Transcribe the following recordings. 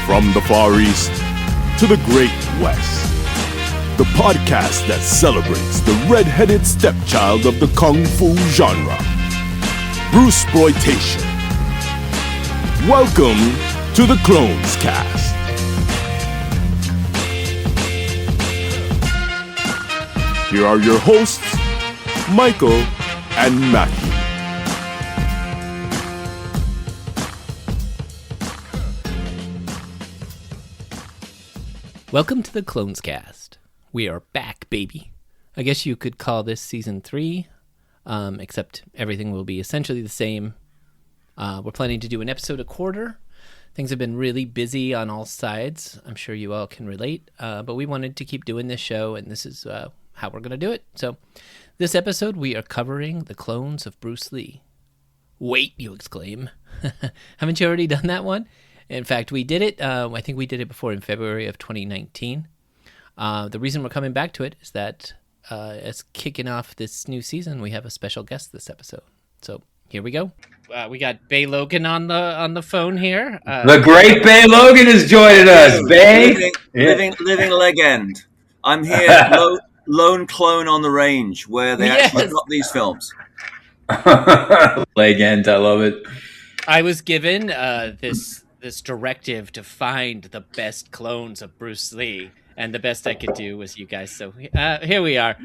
From the Far East to the Great West, the podcast that celebrates the red-headed stepchild of the Kung Fu genre, Bruceploitation. Welcome to the Clones Cast. Here are your hosts, Michael and Matthew. Welcome to the Clones Cast. We are back, baby. I guess you could call this season 3, except everything will be essentially the same. We're planning to do an episode a quarter. Things have been really busy on all sides. I'm sure you all can relate, but we wanted to keep doing this show, and this is how we're going to do it. So this episode, we are covering the clones of Bruce Lee. Wait, you exclaim. Haven't you already done that one? In fact, we did it, I think we did it before in February of 2019. The reason we're coming back to it is that as kicking off this new season, we have a special guest this episode. So here we go. We got Bay Logan on the phone here. The great Bay Logan is joining us. Bay, living legend. I'm here, lone clone on the range, where they actually got these films. Legend, I love it. I was given this directive to find the best clones of Bruce Lee, and the best I could do was you guys. So here we are.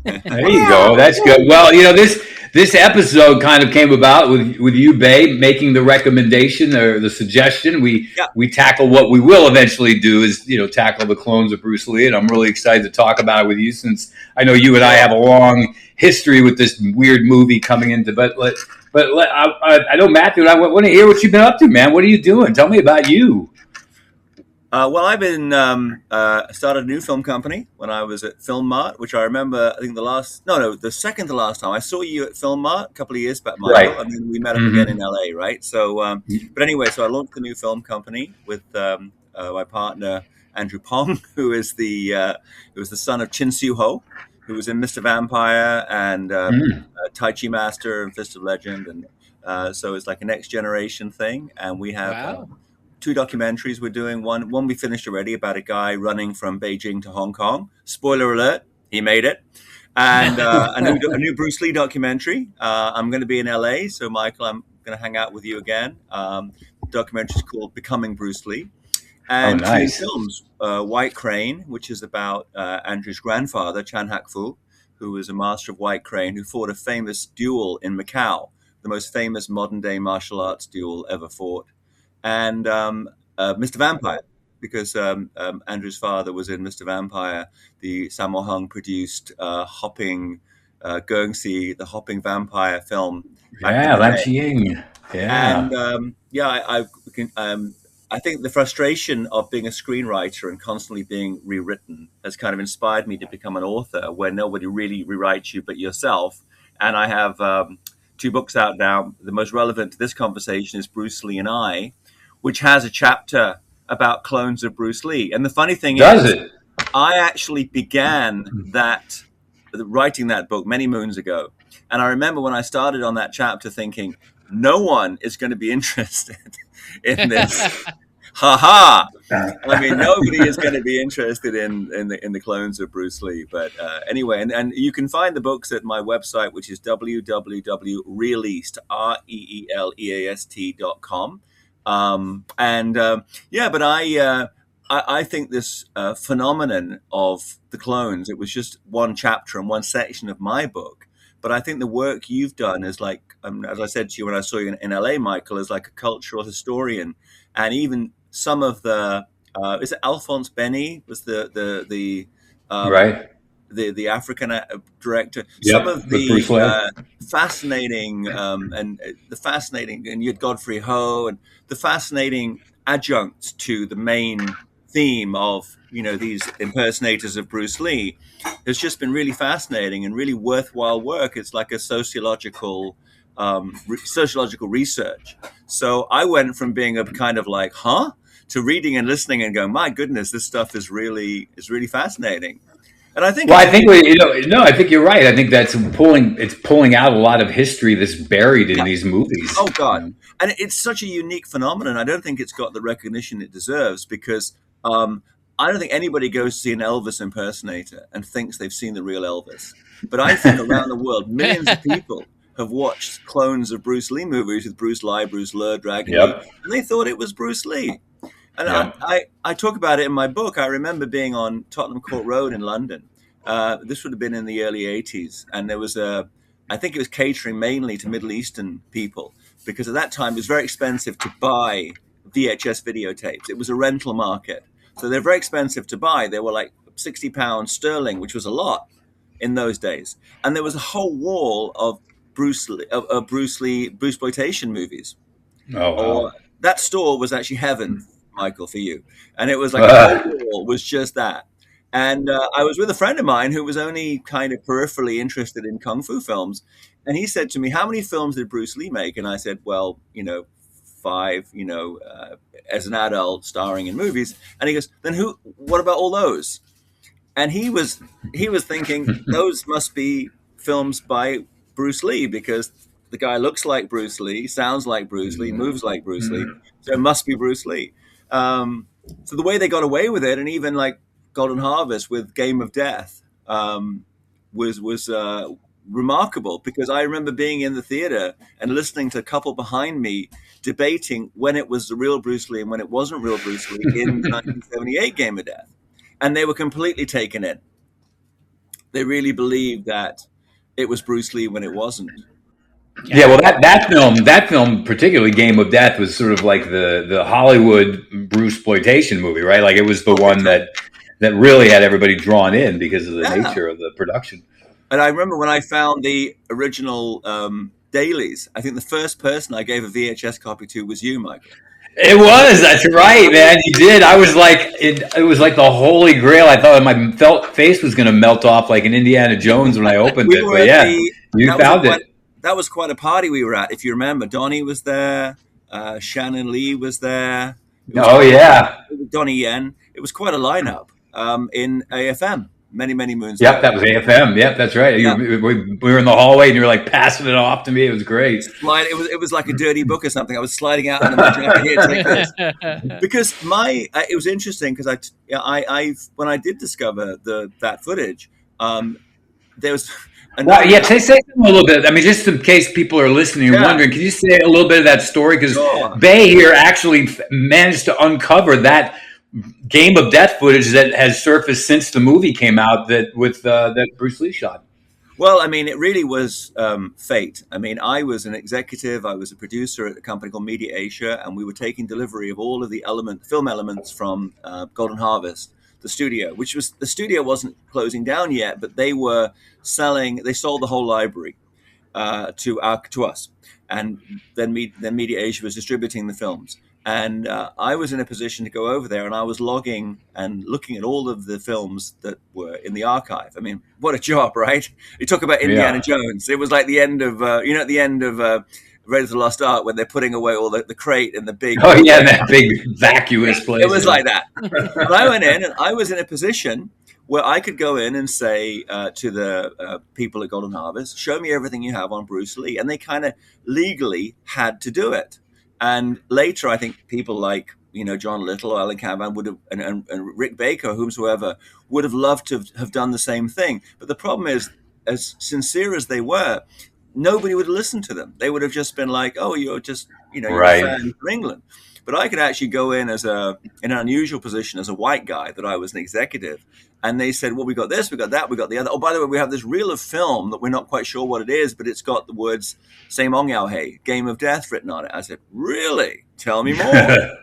There you go. That's good. Well, you know, this episode kind of came about with you, Bay, making the recommendation or the suggestion. We tackle what we will eventually do is, you know, tackle the clones of Bruce Lee, and I'm really excited to talk about it with you since I know you and I have a long history with this weird movie coming into. But I know Matthew and I want to hear what you've been up to, man. What are you doing? Tell me about you. Well, I've been started a new film company when I was at Film Mart, which I remember. I think the second to last time I saw you at Film Mart a couple of years back, Michael, right. And then we met up again in LA, right? So, but anyway, so I launched a new film company with my partner Andrew Pong, who was the son of Chin Siu Ho, who was in Mr. Vampire and Tai Chi Master and Fist of Legend, and so it's like a next generation thing. And we have 2 documentaries we're doing. One we finished already about a guy running from Beijing to Hong Kong. Spoiler alert, he made it. And a new Bruce Lee documentary. I'm going to be in LA, so Michael, I'm going to hang out with you again. The documentary is called Becoming Bruce Lee. And nice. 2 films, White Crane, which is about Andrew's grandfather, Chan Hak Fu, who was a master of White Crane, who fought a famous duel in Macau, the most famous modern-day martial arts duel ever fought. And Mr. Vampire, because Andrew's father was in Mr. Vampire, the Sammo Hung produced Hopping Guernsey, the Hopping Vampire film. Yeah, that's Ying. Yeah. And I think the frustration of being a screenwriter and constantly being rewritten has kind of inspired me to become an author where nobody really rewrites you but yourself. And I have 2 books out now. The most relevant to this conversation is Bruce Lee and I, which has a chapter about clones of Bruce Lee. And the funny thing I actually began writing that book many moons ago. And I remember when I started on that chapter thinking, no one is going to be interested in this. Ha! I mean, nobody is going to be interested in the clones of Bruce Lee. But anyway, and you can find the books at my website, which is www.reeleast.com. But I think this phenomenon of the clones, it was just one chapter and one section of my book. But I think the work you've done is like, as I said to you when I saw you in LA, Michael, is like a cultural historian. And even some of the, is it Alphonse Benny was the African director? Yep, some of the fascinating, and you had Godfrey Ho, and the fascinating adjuncts to the main theme of, you know, these impersonators of Bruce Lee has just been really fascinating and really worthwhile work. It's like a sociological research. So I went from being a kind of like, to reading and listening and going, my goodness, this stuff is really fascinating. And I think, well, I think you're right. I think that's pulling out a lot of history that's buried in these movies. Oh God. And it's such a unique phenomenon. I don't think it's got the recognition it deserves because I don't think anybody goes to see an Elvis impersonator and thinks they've seen the real Elvis. But I think around the world, millions of people have watched clones of Bruce Lee movies with Bruce Lee, Bruce Lee, Dragon Lee, and they thought it was Bruce Lee. And I talk about it in my book. I remember being on Tottenham Court Road in London. This would have been in the early 80s. And there was I think it was catering mainly to Middle Eastern people, because at that time it was very expensive to buy VHS videotapes. It was a rental market. So they're very expensive to buy. They were like £60 sterling, which was a lot in those days. And there was a whole wall of Bruce exploitation movies. Oh, wow. That store was actually heaven, Michael, for you. And it was like a whole wall was just that. And I was with a friend of mine who was only kind of peripherally interested in kung fu films. And he said to me, how many films did Bruce Lee make? And I said, well, 5, as an adult starring in movies. And he goes, then what about all those? And he was thinking those must be films by Bruce Lee, because the guy looks like Bruce Lee, sounds like Bruce Lee, moves like Bruce Lee. So it must be Bruce Lee. So the way they got away with it, and even like Golden Harvest with Game of Death, was remarkable, because I remember being in the theater and listening to a couple behind me debating when it was the real Bruce Lee and when it wasn't real Bruce Lee in the 1978 Game of Death. And they were completely taken in. They really believed that it was Bruce Lee when it wasn't. Yeah, well, that film, particularly Game of Death, was sort of like the Hollywood Bruce exploitation movie, right? Like it was the one that really had everybody drawn in because of the nature of the production. And I remember when I found the original dailies, I think the first person I gave a VHS copy to was you, Michael. It was. That's right, man. You did. I was like, it was like the holy grail. I thought my face was going to melt off like an Indiana Jones when I opened it. But yeah, you found it. That was quite a party we were at. If you remember, Donnie was there. Shannon Lee was there. Donnie Yen. It was quite a lineup in AFM. Many moons ago. Yep, that was AFM. Yep, that's right. Yeah. We were in the hallway, and you were like passing it off to me. It was great. It was like a dirty book or something. I was sliding out and I'm here, take this. Because it was interesting because when I did discover that footage, there was. Say something a little bit. I mean, just in case people are listening and wondering, can you say a little bit of that story? Because Bay here actually managed to uncover that Game of Death footage that has surfaced since the movie came out that Bruce Lee shot. Well, I mean, it really was fate. I mean, I was an executive. I was a producer at a company called Media Asia, and we were taking delivery of all of the film elements from Golden Harvest, the studio, the studio wasn't closing down yet, but they sold the whole library to us. And then Media Asia was distributing the films. And I was in a position to go over there, and I was logging and looking at all of the films that were in the archive. I mean, what a job, right? You talk about Indiana Jones. It was like the end of, at the end of Raiders of the Lost Ark, when they're putting away all the crate and the big... Oh, yeah, that big vacuous place. It was like that. But I went in, and I was in a position where I could go in and say to the people at Golden Harvest, show me everything you have on Bruce Lee. And they kind of legally had to do it. And later, I think people like, John Little or Alan Cavan would have, and Rick Baker, whomsoever, would have loved to have done the same thing. But the problem is, as sincere as they were, nobody would listen to them. They would have just been like, oh, you're just, you're a fan for England. But I could actually go in in an unusual position as a white guy, that I was an executive. And they said, well, we got this, we got that, we got the other. Oh, by the way, we have this reel of film that we're not quite sure what it is, but it's got the words "Same Ong Yao Hei," Game of Death written on it. I said, really? Tell me more.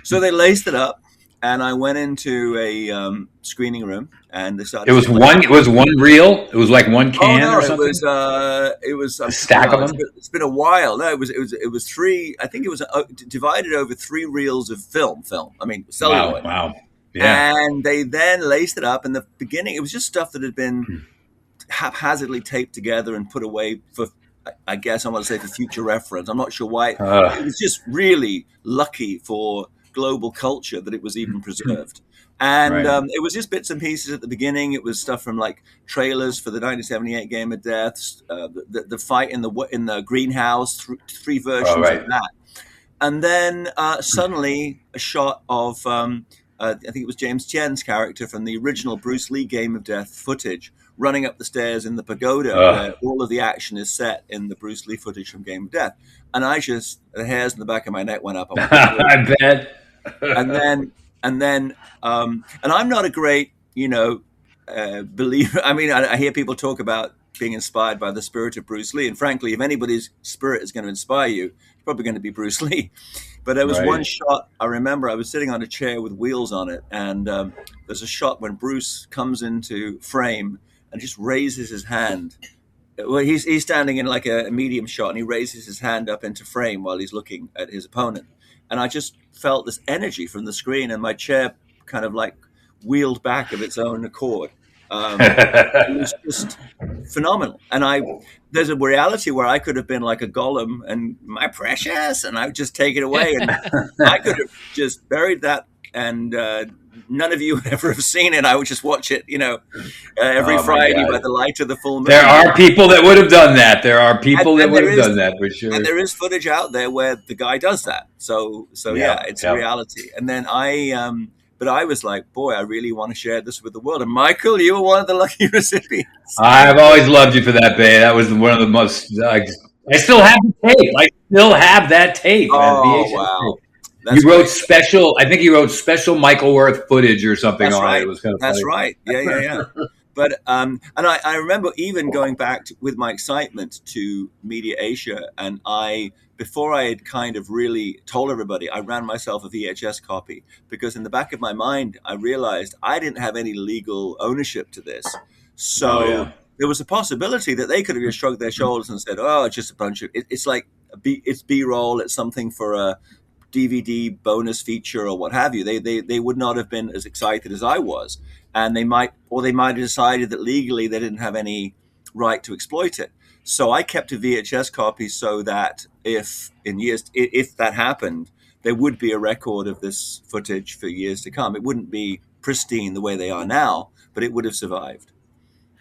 So they laced it up, and I went into a screening room, and they started. It was one reel. It was like one can or something. It was a stack of them. It's been a while. No, it was three. I think it was divided over 3 reels of film. I mean, celluloid. Wow. Yeah. And they then laced it up. In the beginning, it was just stuff that had been haphazardly taped together and put away for, I guess I want to say, for future reference. I'm not sure why. It was just really lucky for global culture that it was even preserved. And Right. it was just bits and pieces at the beginning. It was stuff from like trailers for the 1978 Game of Death, the fight in the greenhouse, three versions right. of that. And then suddenly a shot of, I think it was James Tien's character from the original Bruce Lee Game of Death footage, running up the stairs in the pagoda where all of the action is set in the Bruce Lee footage from Game of Death. And the hairs in the back of my neck went up. I bet. And I'm not a great, believer. I mean, I hear people talk about being inspired by the spirit of Bruce Lee. And frankly, if anybody's spirit is going to inspire you, it's probably going to be Bruce Lee. But there was one shot, I remember I was sitting on a chair with wheels on it. And there's a shot when Bruce comes into frame and just raises his hand. Well, he's standing in like a medium shot, and he raises his hand up into frame while he's looking at his opponent. And I just felt this energy from the screen, and my chair kind of like wheeled back of its own accord. It was just phenomenal. And there's a reality where I could have been like a golem and my precious, and I would just take it away, and I could have just buried that, and none of you would ever have seen it. I would just watch it, every Friday by the light of the full moon. There are people that would have done that. There are people that would have done that for sure. And there is footage out there where the guy does that. So yeah, it's a reality. And then but I was like, boy, I really want to share this with the world. And Michael, you were one of the lucky recipients. I've always loved you for that, Bay. That was one of the most. I still have the tape. I still have that tape. Oh, wow. That's wrote special. I think he wrote special Michael Worth footage or something on it. It was kind of That's funny. right. Yeah. But and I remember even going back with my excitement to Media Asia, and before I had kind of really told everybody, I ran myself a VHS copy, because in the back of my mind I realized I didn't have any legal ownership to this. So there was a possibility that they could have just shrugged their shoulders and said, "Oh, it's just a bunch of it's like it's B-roll. It's something for a DVD bonus feature or what have you." They would not have been as excited as I was, and they might have decided that legally they didn't have any right to exploit it. So I kept a VHS copy so that if that happened, there would be a record of this footage for years to come. It wouldn't be pristine the way they are now, but it would have survived.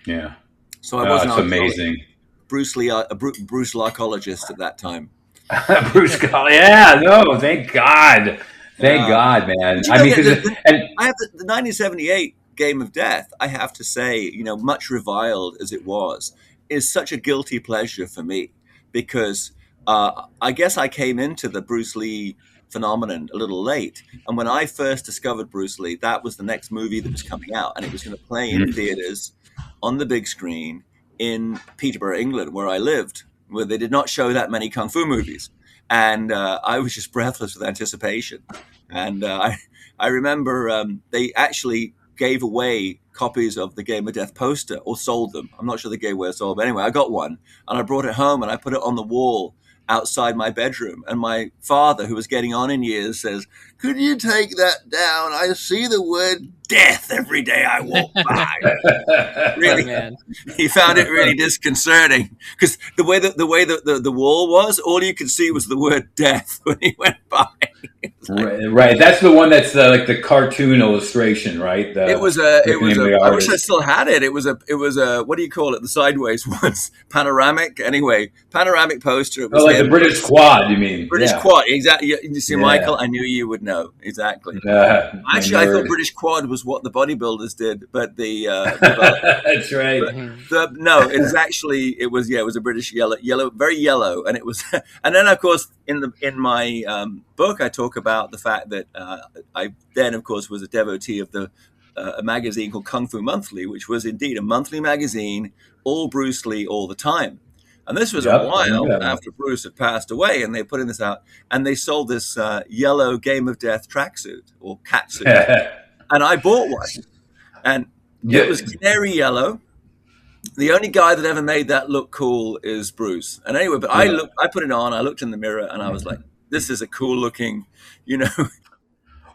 Yeah. So I wasn't amazing. Bruce Lee, a Bruce Larkologist at that time. Bruce, thank God. Thank God, man. I mean, I have the 1978 Game of Death, I have to say, much reviled as it was, is such a guilty pleasure for me, because I guess I came into the Bruce Lee phenomenon a little late. And when I first discovered Bruce Lee, that was the next movie that was coming out, and it was going to play in theaters on the big screen in Peterborough, England, where I lived, where they did not show that many kung fu movies. And I was just breathless with anticipation. And I remember they actually gave away copies of the Game of Death poster, or sold them. I'm not sure they gave away or sold, but anyway, I got one, and I brought it home and I put it on the wall outside my bedroom. And my father, who was getting on in years, says, "Could you take that down? I see the word death every day I walk by." Really, man. He found it really disconcerting, because the way the wall was, all you could see was the word death when he went by. Right. That's the one that's like the cartoon illustration, right? I wish I still had it. It was a what do you call it? The sideways ones, panoramic. Anyway, panoramic poster. It was like the British quad. You mean British quad? Exactly. You see, Michael, I knew you would know exactly. Actually, I thought British quad was what the bodybuilders did, but that's right. It was a British yellow, very yellow, and it was. And then, of course, in my book, I talk about the fact that I then, of course, was a devotee of a magazine called Kung Fu Monthly, which was indeed a monthly magazine, all Bruce Lee all the time. And this was a while after Bruce had passed away, and they put in this out, and they sold this yellow Game of Death tracksuit or catsuit, and I bought one, and it was canary yellow. The only guy that ever made that look cool is Bruce. And anyway, but I put it on, I looked in the mirror, and I was like, this is a cool looking,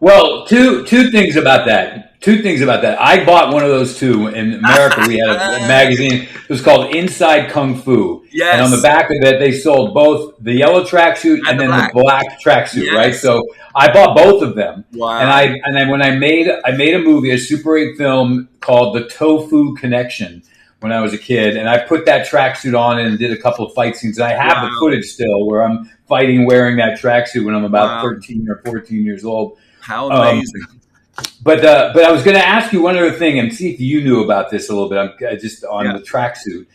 Well, two things about that. Two things about that. I bought one of those too. In America, we had a magazine. It was called Inside Kung Fu. And on the Yes. back of it, they sold both the yellow tracksuit and then the black tracksuit, Yes. right? So I bought both of them. Wow. And then when I made a movie, a Super 8 film called The Tofu Connection when I was a kid. And I put that tracksuit on and did a couple of fight scenes. And I have the footage still where I'm fighting wearing that tracksuit when I'm about 13 or 14 years old. How amazing. But I was going to ask you one other thing and see if you knew about this a little bit. I'm just on the tracksuit.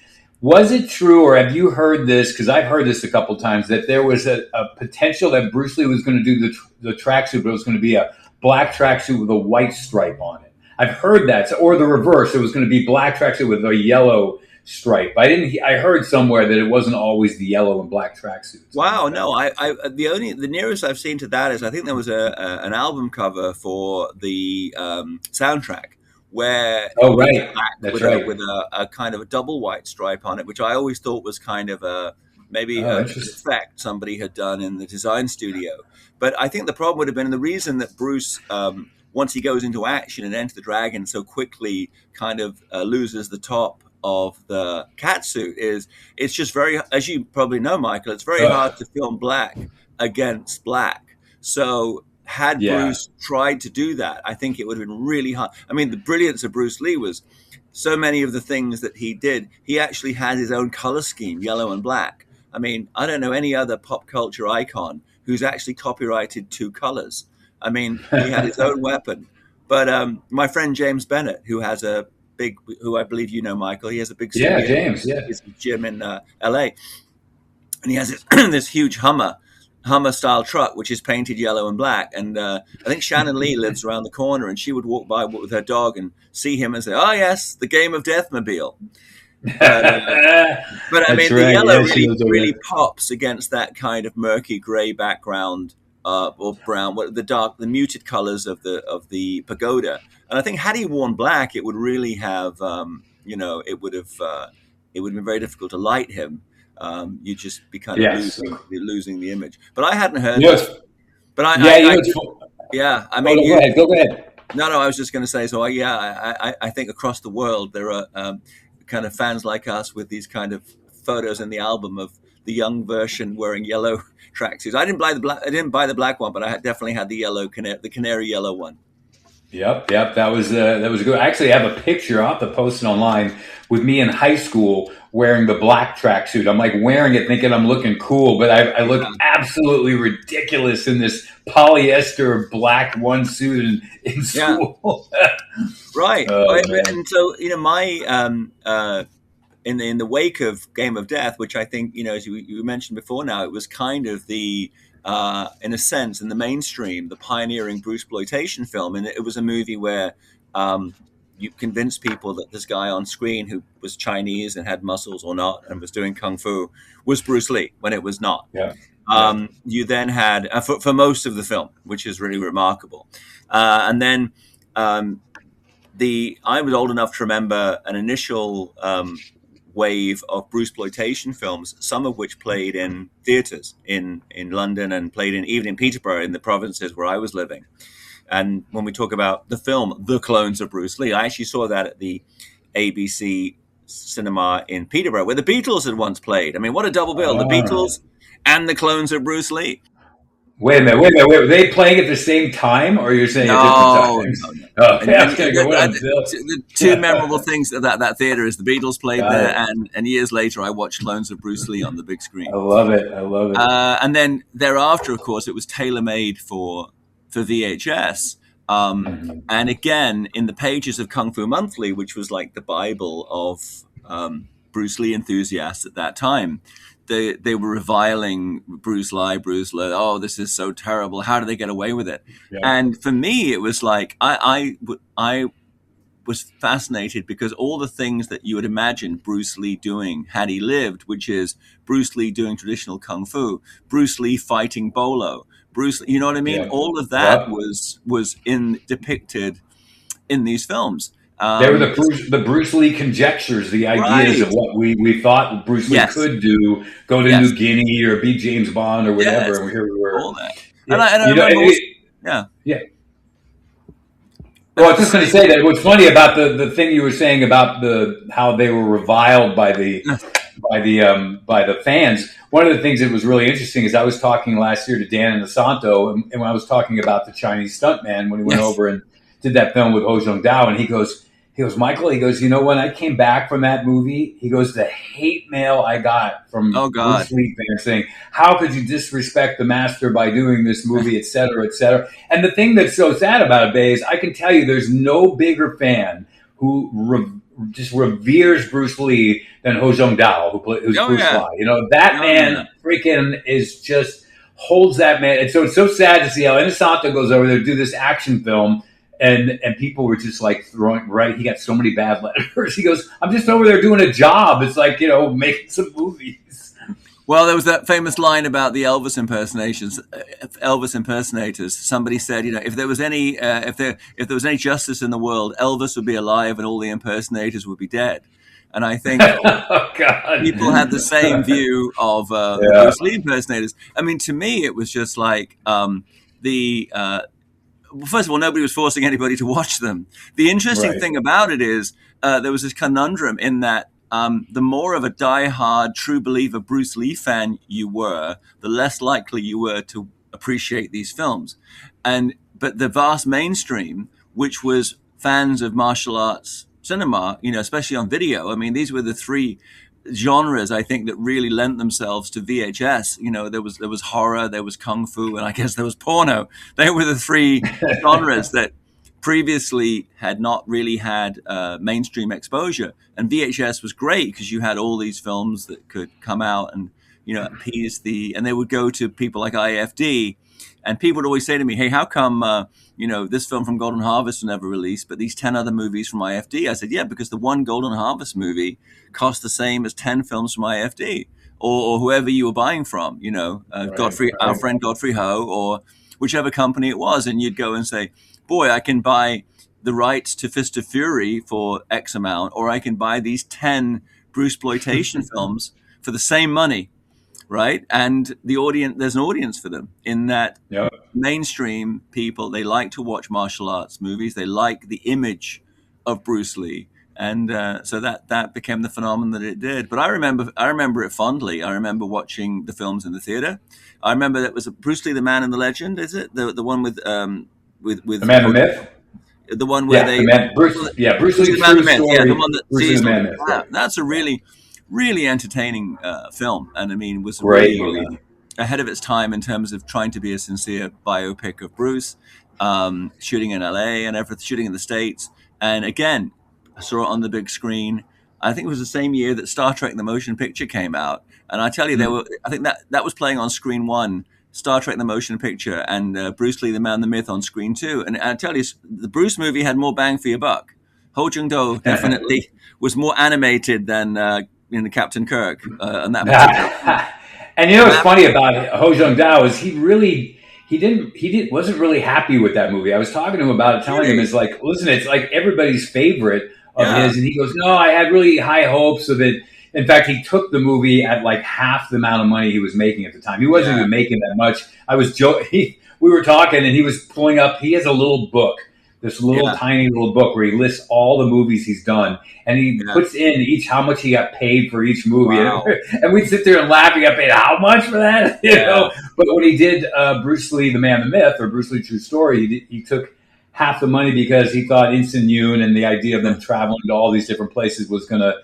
Was it true, or have you heard this? Because I've heard this a couple times, that there was a potential that Bruce Lee was going to do the tracksuit, but it was going to be a black tracksuit with a white stripe on it. I've heard that, or the reverse. It was going to be black tracksuit with a yellow stripe. I heard somewhere that it wasn't always the yellow and black tracksuits. Wow, no, the nearest I've seen to that is I think there was an album cover for the soundtrack where with a kind of a double white stripe on it, which I always thought was kind of an effect somebody had done in the design studio. But I think the problem would have been, and the reason that Bruce, once he goes into action and Enter the Dragon so quickly kind of loses the top of the catsuit, is it's just very, as you probably know, Michael, it's very hard to film black against black. So had Bruce tried to do that, I think it would have been really hard. I mean, the brilliance of Bruce Lee was so many of the things that he did, he actually had his own color scheme, yellow and black. I mean, I don't know any other pop culture icon who's actually copyrighted two colors. I mean, he had his own weapon. But my friend James Bennett, who has who I believe you know, Michael, he has a big studio. Yeah, James, yeah. His gym in LA. And he has this huge Hummer style truck, which is painted yellow and black. And I think Shannon Lee lives around the corner, and she would walk by with her dog and see him and say, "Oh yes, the Game of Deathmobile." But I mean, the yellow really pops against that kind of murky gray background, or brown, the muted colors of the pagoda. And I think had he worn black, it would really have, it would have been very difficult to light him. You'd just be kind of losing the image. But I hadn't heard this. But I mean, go ahead. No, I was just going to say. So I think across the world there are kind of fans like us with these kind of photos in the album of the young version wearing yellow tracksuits. I didn't buy the black one, but I definitely had the yellow the canary yellow one. Yep. That was good. I actually have a picture. I'll have to post it online with me in high school wearing the black tracksuit. I'm like wearing it thinking I'm looking cool, but I look absolutely ridiculous in this polyester black one suit in school. Right. Oh, and so, my in the wake of Game of Death, which I think, as you mentioned before now, it was kind of the in a sense, in the mainstream, the pioneering Bruceploitation film. And it was a movie where you convinced people that this guy on screen who was Chinese and had muscles or not and was doing Kung Fu was Bruce Lee when it was not. You then had, for most of the film, which is really remarkable. And then I was old enough to remember an initial wave of Bruceploitation films, some of which played in theaters in London and played even in Peterborough in the provinces where I was living. And when we talk about the film The Clones of Bruce Lee, I actually saw that at the ABC cinema in Peterborough, where the Beatles had once played. I mean, what a double bill. The Beatles and The Clones of Bruce Lee. Wait a minute. Were they playing at the same time, or you're saying at different times? No. The two memorable things at that theater is the Beatles played there, and years later I watched Clones of Bruce Lee on the big screen. I love it. And then thereafter, of course, it was tailor-made for VHS. And again, in the pages of Kung Fu Monthly, which was like the Bible of Bruce Lee enthusiasts at that time, they were reviling Bruce Lee. Oh, this is so terrible. How do they get away with it? Yeah. And for me, it was like I was fascinated because all the things that you would imagine Bruce Lee doing had he lived, which is Bruce Lee doing traditional Kung Fu, Bruce Lee fighting Bolo, Bruce, you know what I mean? Yeah. All of that was depicted in these films. They were the Bruce Lee conjectures, the ideas of what we thought Bruce Lee could do, go to New Guinea or be James Bond or whatever. And here we were. All that. And I remember Well, I was just going to say that what's funny about the thing you were saying about the how they were reviled by the fans. One of the things that was really interesting is I was talking last year to Dan Inosanto, and when I was talking about the Chinese stuntman when he went over and did that film with Ho Jung Dao, and he goes, Michael, he goes, when I came back from that movie, he goes, the hate mail I got from Bruce Lee fans saying, how could you disrespect the master by doing this movie, et cetera, et cetera. And the thing that's so sad about it, Bay, is I can tell you there's no bigger fan who just reveres Bruce Lee than Ho Jung Dao, who's Bruce Lee. That man freaking is just holds that man. And so it's so sad to see how Inosanto goes over there to do this action film. And people were just like throwing, right? He got so many bad letters. He goes, I'm just over there doing a job. It's like, making some movies. Well, there was that famous line about the Elvis impersonators. Somebody said, if there was any justice in the world, Elvis would be alive and all the impersonators would be dead. And I think people had the same view of the Bruce Lee impersonators. I mean, to me, it was just like first of all, nobody was forcing anybody to watch them. The interesting thing about it is there was this conundrum in that the more of a diehard, true believer Bruce Lee fan you were, the less likely you were to appreciate these films. But the vast mainstream, which was fans of martial arts cinema, especially on video, I mean, these were the three genres I think that really lent themselves to VHS. There was horror, there was kung fu, and I guess there was porno. They were the three genres that previously had not really had mainstream exposure. And VHS was great because you had all these films that could come out and appease and they would go to people like IFD. And people would always say to me, hey, how come, this film from Golden Harvest was never released, but these 10 other movies from IFD? I said, yeah, because the one Golden Harvest movie cost the same as 10 films from IFD or whoever you were buying from, our friend Godfrey Ho or whichever company it was. And you'd go and say, boy, I can buy the rights to Fist of Fury for X amount, or I can buy these 10 Bruceploitation films for the same money. Right. And there's an audience for them in that mainstream people, they like to watch martial arts movies. They like the image of Bruce Lee. And so that became the phenomenon that it did. But I remember it fondly. I remember watching the films in the theater. I remember that was Bruce Lee, the Man and the Legend. Is it the one with the Man and the Myth? The one where Bruce Lee's Man and the Myth. story. Yeah, the one that Bruce the Man and Myth. That's a really entertaining film, and I mean was great, really ahead of its time in terms of trying to be a sincere biopic of Bruce, shooting in LA and shooting in the States. And again, I saw it on the big screen. I think it was the same year that Star Trek: The Motion Picture came out, and I tell you, I think that was playing on screen one, Star Trek: The Motion Picture, and Bruce Lee, the Man, the Myth on screen two. And I tell you, the Bruce movie had more bang for your buck. Ho Jung Do definitely was more animated than Captain Kirk and that particular. And what's funny about Ho Jung Dao is he wasn't really happy with that movie. I was talking to him about it, telling him it's like, listen, it's like everybody's favorite of his, and he goes, no, I had really high hopes of it. In fact, he took the movie at like half the amount of money he was making at the time. He wasn't even making that much. I was joking. We were talking, and he was pulling up. He has a little book. This tiny little book where he lists all the movies he's done, and he puts in how much he got paid for each movie. Wow. And we'd sit there and laugh. He got paid how much for that? You know? But when he did Bruce Lee, the Man, the Myth, or Bruce Lee, True Story, he took half the money because he thought Instant Yoon and the idea of them traveling to all these different places was going to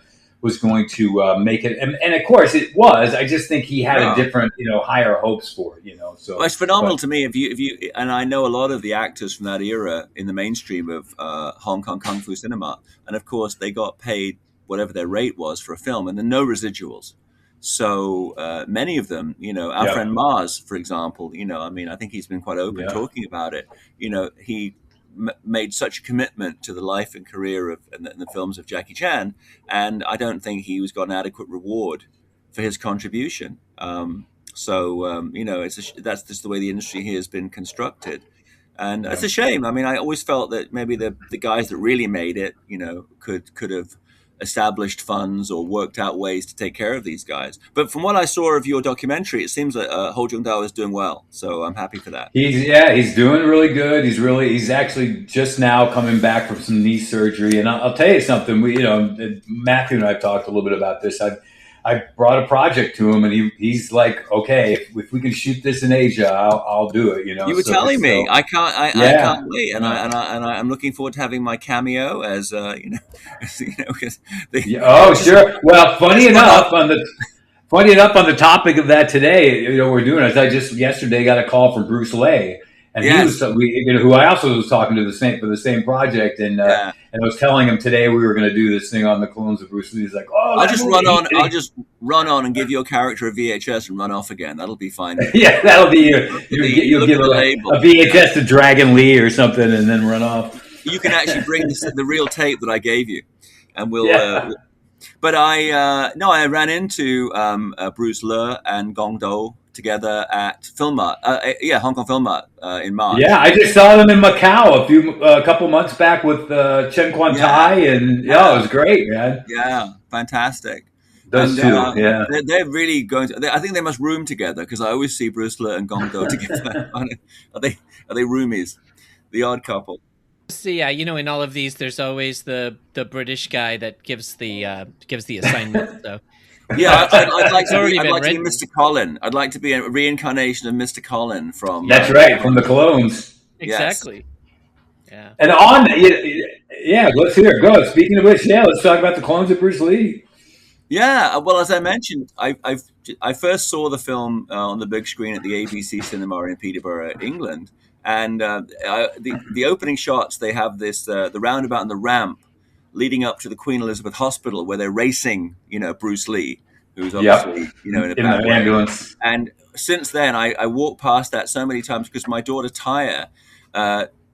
make it. And of course it was. I just think he had a different, higher hopes for it, So it's phenomenal to me. If you, and I know a lot of the actors from that era in the mainstream of Hong Kong Kung Fu cinema. And of course they got paid whatever their rate was for a film and then no residuals. So many of them, our friend Mars, for example, I think he's been quite open talking about it. He made such a commitment to the life and career of and the films of Jackie Chan, and I don't think he was got an adequate reward for his contribution. That's just the way the industry here has been constructed, and it's a shame. I mean, I always felt that maybe the guys that really made it, could have established funds or worked out ways to take care of these guys. But from what I saw of your documentary, it seems that Ho Jung-dao is doing well. So I'm happy for that. He's doing really good. He's actually just now coming back from some knee surgery. And I'll tell you something. Matthew and I have talked a little bit about this. I brought a project to him, and he's like, okay, if we can shoot this in Asia, I'll do it. You were telling me, I can't wait, and I'm looking forward to having my cameo as sure. Well, funny enough on the topic of that today, we're doing it. I just yesterday got a call from Bruce Lee. And he was, who I also was talking to for the same project, and I was telling him today we were going to do this thing on the clones of Bruce Lee. He's like, "Oh, I'll just run on and give your character a VHS and run off again. That'll be fine." Yeah, that'll be you'll give a VHS to Dragon Lee or something, and then run off. You can actually bring the real tape that I gave you, and we'll. But I ran into Bruce Lee and Gong Do together at Film Art, Hong Kong Film Art in March. Yeah, I just saw them in Macau a couple months back with Chen Quan Tai, and it was great, man. Yeah, fantastic. Those two, they're really going to. I think they must room together because I always see Bruce Lee and Gong Do together. Are they roomies? The odd couple. So in all of these, there's always the British guy that gives the assignment. So. Yeah, I'd like to be Mr. Colin. I'd like to be a reincarnation of Mr. Colin from. That's right, from the clones. Exactly. Yes. Yeah. And let's hear it. Go. Speaking of which, let's talk about the clones of Bruce Lee. Yeah, well, as I mentioned, I first saw the film on the big screen at the ABC Cinema in Peterborough, England, and the opening shots, they have this the roundabout and the ramp leading up to the Queen Elizabeth Hospital, where they're racing, Bruce Lee, who's obviously, in a bad way. Ambulance. And since then, I walked past that so many times because my daughter Taya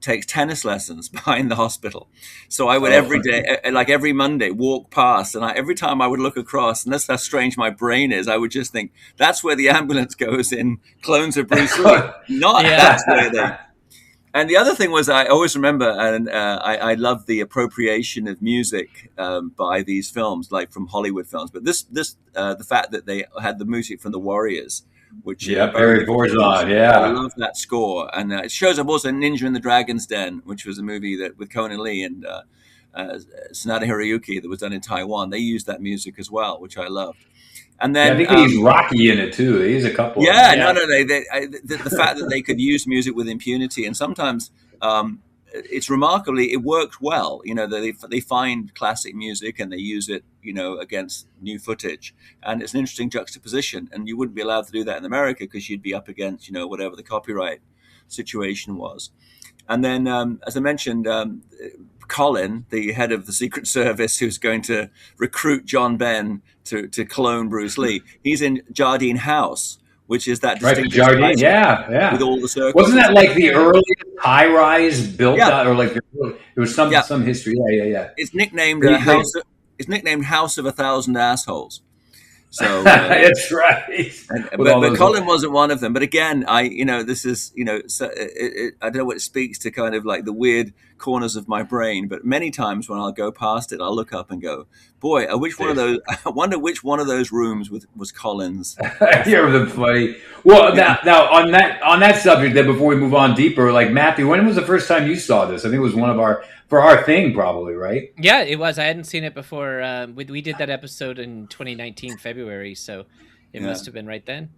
takes tennis lessons behind the hospital. So I would every day, like every Monday, walk past, and every time I would look across, and that's how strange my brain is, I would just think, that's where the ambulance goes in Clones of Bruce Lee. That's where they... And the other thing was, I always remember, and I love the appropriation of music by these films, like from Hollywood films. But the fact that they had the music from The Warriors, which Barry Borzon, I love that score, and it shows up also Ninja in the Dragon's Den, which was a movie that with Conan Lee and Sanada Hiroyuki that was done in Taiwan. They used that music as well, which I loved. And then I think he's Rocky in it too. He's a couple. The fact that they could use music with impunity, and sometimes it's remarkably, it worked well. They find classic music and they use it, against new footage, and it's an interesting juxtaposition. And you wouldn't be allowed to do that in America because you'd be up against, whatever the copyright situation was. And then, as I mentioned, Colin, the head of the Secret Service, who's going to recruit John Ben to clone Bruce Lee, he's in Jardine House, which is that distinct Jardine, with all the circles. Wasn't that like the earliest high-rise built out, or like there was some history? Yeah. It's nicknamed House of 1,000 Assholes. So that's right. But Colin wasn't one of them. But again, this is, I don't know what it speaks to, kind of like the weird corners of my brain. But many times when I'll go past it, I'll look up and go, boy, I wonder which one of those rooms was Colin's. You're funny. Well, now on that subject, then before we move on deeper, like Matthew, when was the first time you saw this? I think it was one of our thing, probably, right? Yeah, it was. I hadn't seen it before. We did that episode in 2019 February, so it must have been right then.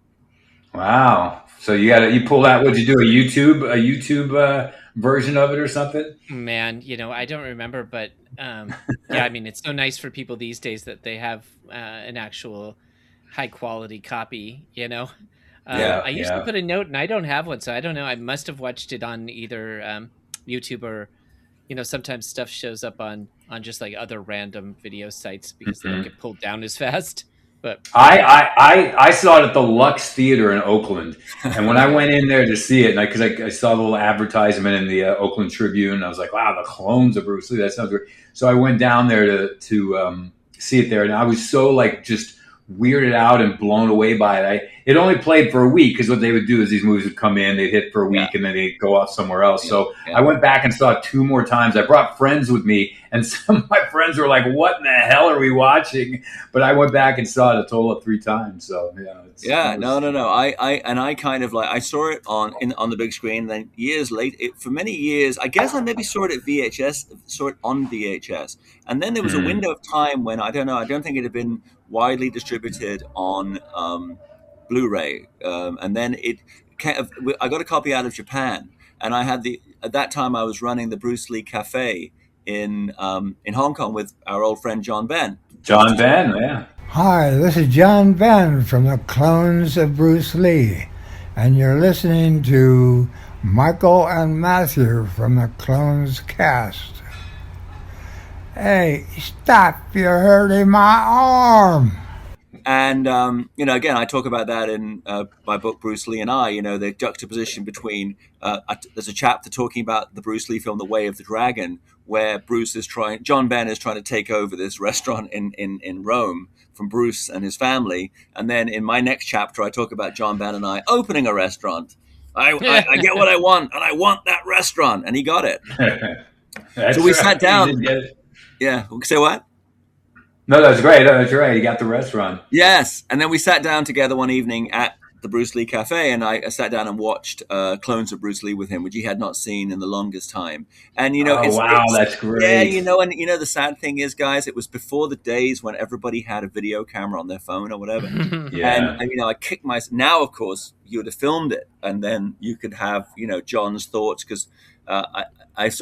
Wow! So you pulled out. What'd you do? A YouTube version of it or something? Man, I don't remember, but I mean, it's so nice for people these days that they have an actual high quality copy. I used to put a note, and I don't have one, so I don't know. I must have watched it on either YouTube or. Sometimes stuff shows up on just like other random video sites because they don't get pulled down as fast. But I saw it at the Lux Theater in Oakland, and when I went in there to see it, because I saw the little advertisement in the Oakland Tribune, I was like, wow, the clones of Bruce Lee, that sounds great. So I went down there to see it there, and I was so just weirded out and blown away by it. It only played for a week because what they would do is these movies would come in, they'd hit for a week, and then they'd go off somewhere else. So I went back and saw it 2 more times. I brought friends with me, and some of my friends were like, "What in the hell are we watching?" But I went back and saw it a total of 3 times. So no. I kind of like, I saw it on the big screen. Then years later, for many years, I guess I maybe saw it at VHS, saw it on VHS, and then there was a window of time when I don't think it had been widely distributed on Blu-ray, and then I got a copy out of Japan, and I had at that time I was running the Bruce Lee Cafe in Hong Kong with our old friend John Ben. John Ben, yeah. Hi, this is John Ben from the Clones of Bruce Lee, and you're listening to Michael and Matthew from the Clones cast. Hey, stop, you're hurting my arm. And, again, I talk about that in my book, Bruce Lee and I, the juxtaposition between, there's a chapter talking about the Bruce Lee film, The Way of the Dragon, where John Ben is trying to take over this restaurant in Rome from Bruce and his family. And then in my next chapter, I talk about John Ben and I opening a restaurant. I get what I want, and I want that restaurant. And he got it. So we sat down. Yeah. Say what? No, that's great. That's right. He got the restaurant. Yes. And then we sat down together one evening at the Bruce Lee Cafe, and I sat down and watched Clones of Bruce Lee with him, which he had not seen in the longest time. And, that's great. Yeah, and the sad thing is, guys, it was before the days when everybody had a video camera on their phone or whatever. Yeah. And I kicked myself. Now, of course, you would have filmed it, and then you could have, John's thoughts, because I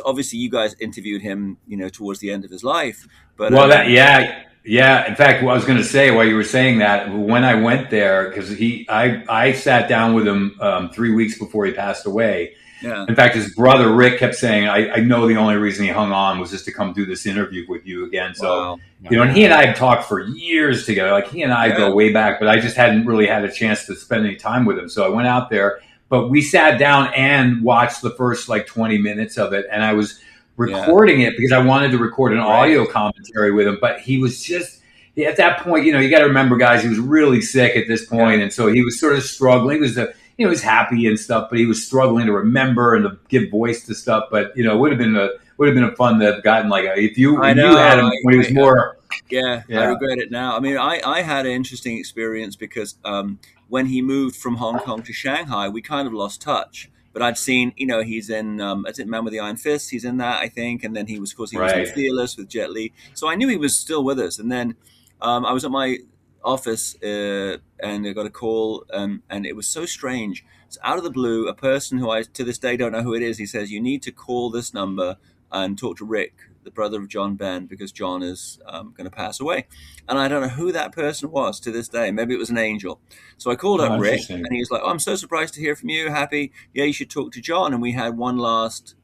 obviously you guys interviewed him, towards the end of his life. But yeah. In fact, what I was going to say while you were saying that, when I went there, because I sat down with him 3 weeks before he passed away. Yeah. In fact, his brother Rick kept saying, I know the only reason he hung on was just to come do this interview with you again. So, and he and I had talked for years together. Like, he and I go way back, but I just hadn't really had a chance to spend any time with him. So I went out there, but we sat down and watched the first 20 minutes of it. And I was recording it because I wanted to record an audio commentary with him, but he was just, at that point, you got to remember, guys, he was really sick at this point, and so he was sort of struggling. He was he was happy and stuff, but he was struggling to remember and to give voice to stuff. But it would have been a fun to have gotten if you had him when he was more. Yeah, I regret it now. I mean, I had an interesting experience because when he moved from Hong Kong to Shanghai, we kind of lost touch. But I'd seen, he's in, Man with the Iron Fist. He's in that, I think. And then he was in Fearless with Jet Li. So I knew he was still with us. And then I was at my office and I got a call, and it was so strange. It's out of the blue. A person who I, to this day, don't know who it is. He says, you need to call this number and talk to Rick, the brother of John Ben, because John is going to pass away. And I don't know who that person was to this day. Maybe it was an angel. So I called up Rick, and he was like, I'm so surprised to hear from you. Happy. Yeah, you should talk to John. And we had one last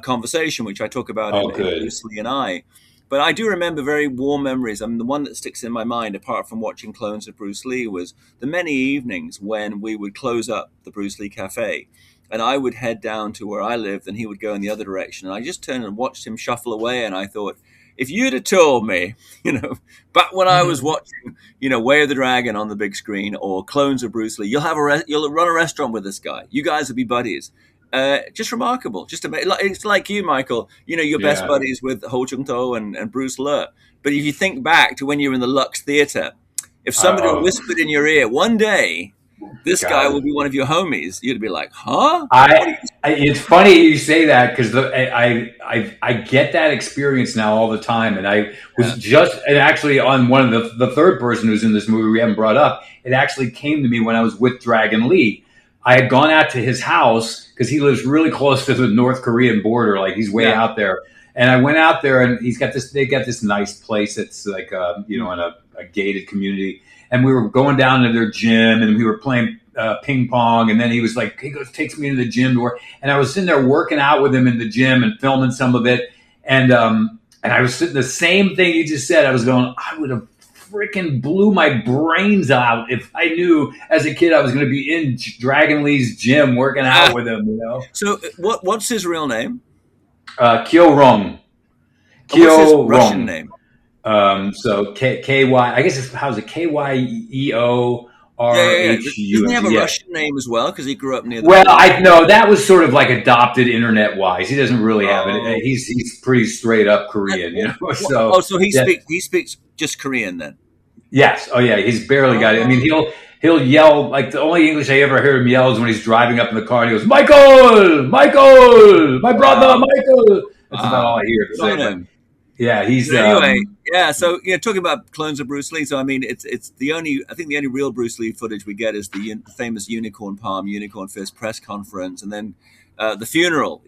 conversation, which I talk about in Bruce Lee and I. But I do remember very warm memories. I mean, the one that sticks in my mind, apart from watching Clones of Bruce Lee, was the many evenings when we would close up the Bruce Lee Cafe. And I would head down to where I lived, and he would go in the other direction. And I just turned and watched him shuffle away. And I thought, if you'd have told me, back when I was watching, Way of the Dragon on the big screen or Clones of Bruce Lee, you'll run a restaurant with this guy. You guys will be buddies. Just remarkable. Just it's like you, Michael. You're best buddies with Ho Chung-to and Bruce Lee. But if you think back to when you were in the Lux Theater, if somebody whispered in your ear one day, this guy will be one of your homies, you'd be like, huh? It's funny you say that, because I get that experience now all the time. And I was and actually on one of the third person who's in this movie we haven't brought up, it actually came to me when I was with Dragon Lee. I had gone out to his house because he lives really close to the North Korean border. Like, he's way out there. And I went out there, and they got this nice place that's like, in a gated community. And we were going down to their gym, and we were playing ping pong. And then he was like, takes me to the gym to work. And I was sitting there working out with him in the gym and filming some of it. And I was sitting, the same thing you just said. I was going, I would have freaking blew my brains out if I knew as a kid I was going to be in Dragon Lee's gym working out with him. So what's his real name? Kyo Rong. What's his Russian name? So K-Y, I guess how's it? Yeah. Doesn't he have KYEORHUNT. a Yeah. Russian name as well? Because he grew up near the Well, border. I know that was sort of like adopted internet wise. He doesn't really have it. Oh. He's pretty straight up Korean, you know. So So he yeah, speaks just Korean then. yes. Oh yeah, he's barely got it. I mean, Oh. he'll yell like the only English I ever hear him yell is when he's driving up in the car and he goes, Michael, Michael, my brother, Wow. Michael. That's about all Wow. I hear him Good on say. But him. yeah, he's But anyway, yeah. So talking about clones of Bruce Lee. So I mean, it's the only, I think the only real Bruce Lee footage we get is the famous Unicorn Palm, Unicorn Fist press conference, and then the funeral.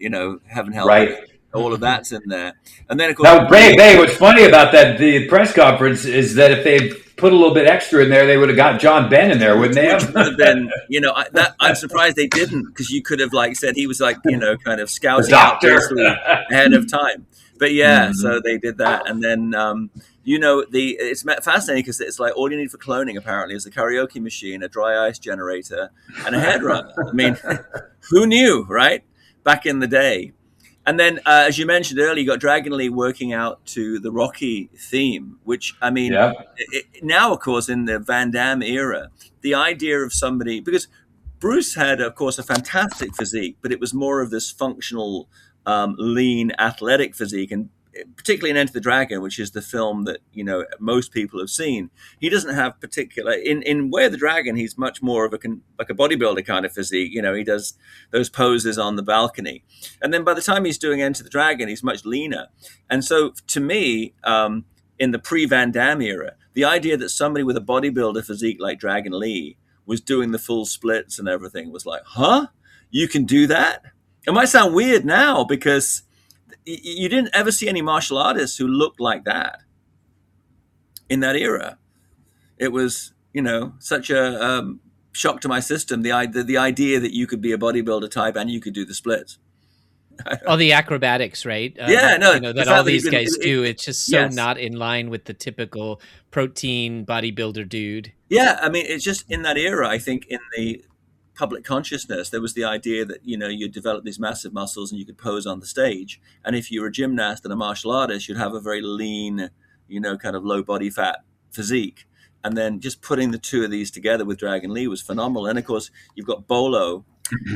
Heaven help right. me. All of that's in there, and then of course, Now, Bay, what's funny about the press conference is that if they put a little bit extra in there, they would have got John Ben in there, wouldn't they which have? would have been, I'm surprised they didn't, because you could have said he was kind of scouting out Bruce Lee ahead of time. But yeah, so they did that, and then it's fascinating because it's like all you need for cloning apparently is a karaoke machine, a dry ice generator, and a head runner. I mean, who knew, right? Back in the day. And then, as you mentioned earlier, you got Dragon Lee working out to the Rocky theme, which, I mean, now, of course, in the Van Damme era, the idea of somebody, because Bruce had, of course, a fantastic physique, but it was more of this functional, lean, athletic physique. And particularly in Enter the Dragon, which is the film that most people have seen, he doesn't have particular in Way of the Dragon. He's much more of like a bodybuilder kind of physique. He does those poses on the balcony, and then by the time he's doing Enter the Dragon, he's much leaner. And so, to me, in the pre-Van Damme era, the idea that somebody with a bodybuilder physique like Dragon Lee was doing the full splits and everything was like, huh? You can do that? It might sound weird now because you didn't ever see any martial artists who looked like that in that era. It was, such a shock to my system. The idea that you could be a bodybuilder type and you could do the splits. All the acrobatics, right? That all these guys do. It's just so yes. not in line with the typical protein bodybuilder dude. Yeah, I mean, it's just in that era, I think, in the public consciousness, there was the idea that you develop these massive muscles and you could pose on the stage, and if you were a gymnast and a martial artist, you'd have a very lean, kind of low body fat physique. And then just putting the two of these together with Dragon Lee was phenomenal. And of course, you've got Bolo,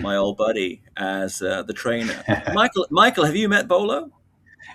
my old buddy, as the trainer. Michael, have you met Bolo?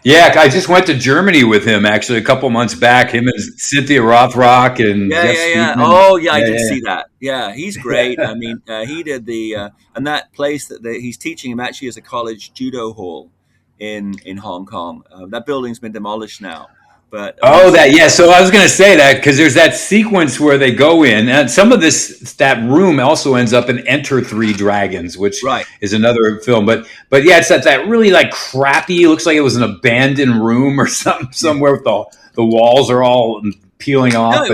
Yeah, I just went to Germany with him actually a couple months back. Him and Cynthia Rothrock and Jeff Speakman. Oh yeah, I did see that. Yeah, he's great. I mean, he did the and that place that he's teaching him actually is a college judo hall in Hong Kong. That building's been demolished now. But so I was going to say that because there's that sequence where they go in, and some of that room also ends up in Enter Three Dragons, which is another film. But yeah, it's that really like crappy. Looks like it was an abandoned room or something somewhere with the walls are all peeling off. No, it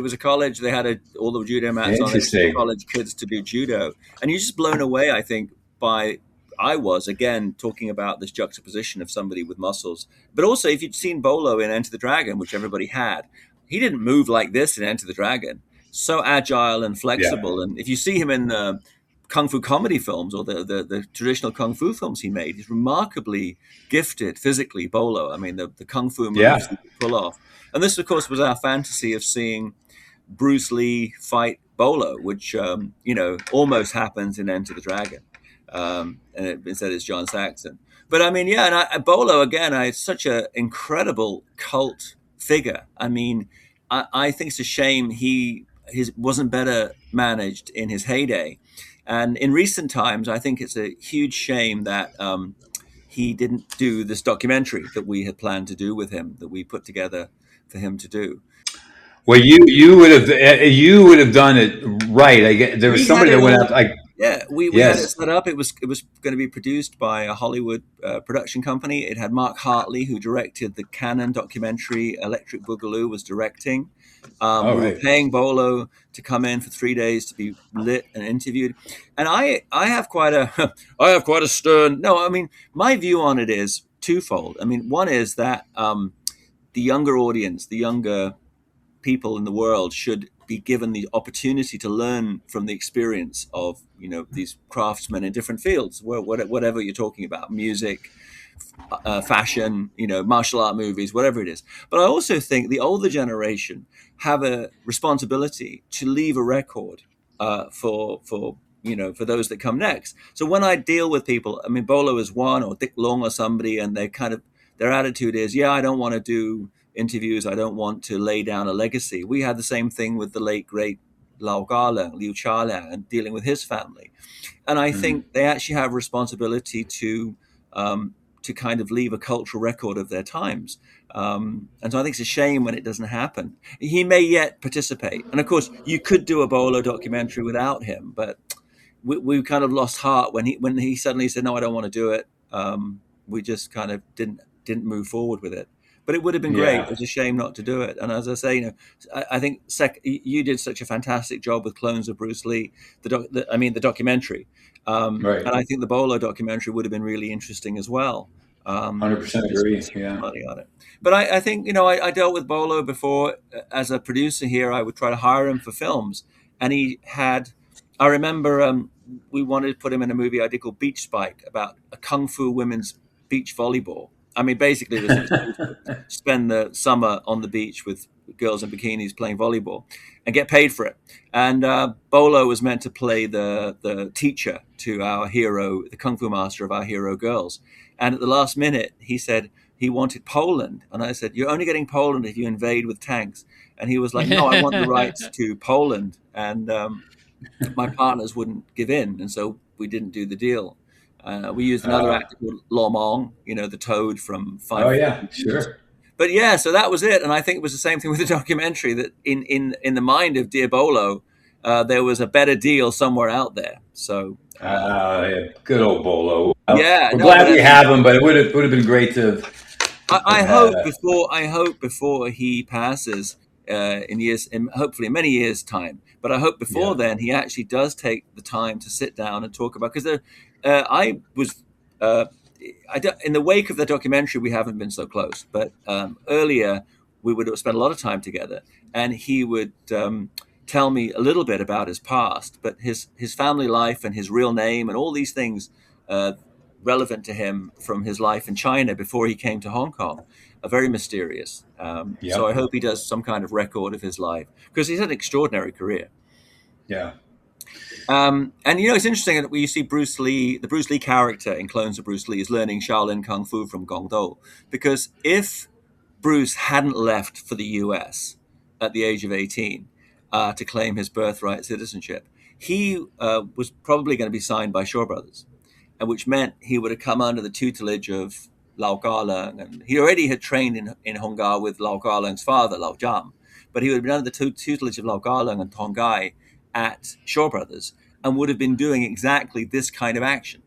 was a college. They had all the judo mats on it for college kids to do judo, and you're just blown away, I think, by. I was, again, talking about this juxtaposition of somebody with muscles. But also, if you'd seen Bolo in Enter the Dragon, which everybody had, he didn't move like this in Enter the Dragon. So agile and flexible. Yeah. And if you see him in the Kung Fu comedy films or the traditional Kung Fu films he made, he's remarkably gifted physically, Bolo. I mean, the Kung Fu moves he could pull off. And this, of course, was our fantasy of seeing Bruce Lee fight Bolo, which, almost happens in Enter the Dragon. And instead it's John Saxon. But I mean, and Bolo, again, it's such an incredible cult figure. I mean, I think it's a shame he wasn't better managed in his heyday. And in recent times, I think it's a huge shame that he didn't do this documentary that we had planned to do with him, that we put together for him to do. Well, you would have done it right. There was somebody that went out. We had it set up. It was going to be produced by a Hollywood production company. It had Mark Hartley, who directed the Canon documentary Electric Boogaloo, was directing. We were paying Bolo to come in for 3 days to be lit and interviewed. And I have quite a stern. No, I mean, my view on it is twofold. I mean, one is that the younger audience, the younger people in the world should be given the opportunity to learn from the experience of these craftsmen in different fields, whatever you're talking about, music, fashion, martial art movies, whatever it is. But I also think the older generation have a responsibility to leave a record for those that come next. So when I deal with people, I mean, Bolo is one, or Dick Long or somebody, and their attitude is, yeah, I don't want to do interviews. I don't want to lay down a legacy. We had the same thing with the late, great Liu Charliang, and dealing with his family. And I think they actually have a responsibility to kind of leave a cultural record of their times. And so I think it's a shame when it doesn't happen. He may yet participate. And of course, you could do a Bolo documentary without him, but we kind of lost heart when he suddenly said, no, I don't want to do it. We just kind of didn't move forward with it. But it would have been great. Yeah. It was a shame not to do it. And as I say, I think you did such a fantastic job with Clones of Bruce Lee, the documentary. Right. And I think the Bolo documentary would have been really interesting as well. 100% agree. Yeah. Money on it. But I think, I dealt with Bolo before as a producer here. I would try to hire him for films. And I remember we wanted to put him in a movie I did called Beach Spike, about a kung fu women's beach volleyball. I mean, basically, it was spend the summer on the beach with girls in bikinis playing volleyball and get paid for it. And Bolo was meant to play the teacher to our hero, the kung fu master of our hero girls. And at the last minute, he said he wanted Poland. And I said, you're only getting Poland if you invade with tanks. And he was like, no, I want the rights to Poland. And my partners wouldn't give in. And so we didn't do the deal. We used another actor called Lomong, the toad from Five. Oh, yeah, sure. But yeah, so that was it. And I think it was the same thing with the documentary, that in the mind of Dear Bolo, there was a better deal somewhere out there. So yeah, good old Bolo. Yeah, we're glad we have him, but it would have been great to. I hope before he passes hopefully in many years' time. But I hope before then he actually does take the time to sit down and talk about, because I was. In the wake of the documentary, we haven't been so close, but earlier we would have spent a lot of time together, and he would tell me a little bit about his past, but his family life and his real name and all these things relevant to him from his life in China before he came to Hong Kong are very mysterious. So I hope he does some kind of record of his life, because he's had an extraordinary career. Yeah. And it's interesting that you see Bruce Lee, the Bruce Lee character in Clones of Bruce Lee, is learning Shaolin Kung Fu from Gong Do. Because if Bruce hadn't left for the US at the age of 18 to claim his birthright citizenship, he was probably going to be signed by Shaw Brothers, and which meant he would have come under the tutelage of Lau Ka-leung. And he already had trained in Hong Kong with Lau Ka-leung's father, Lau Jam, but he would have been under the tutelage of Lau Ka-leung and Tong Gai at Shaw Brothers, and would have been doing exactly this kind of action.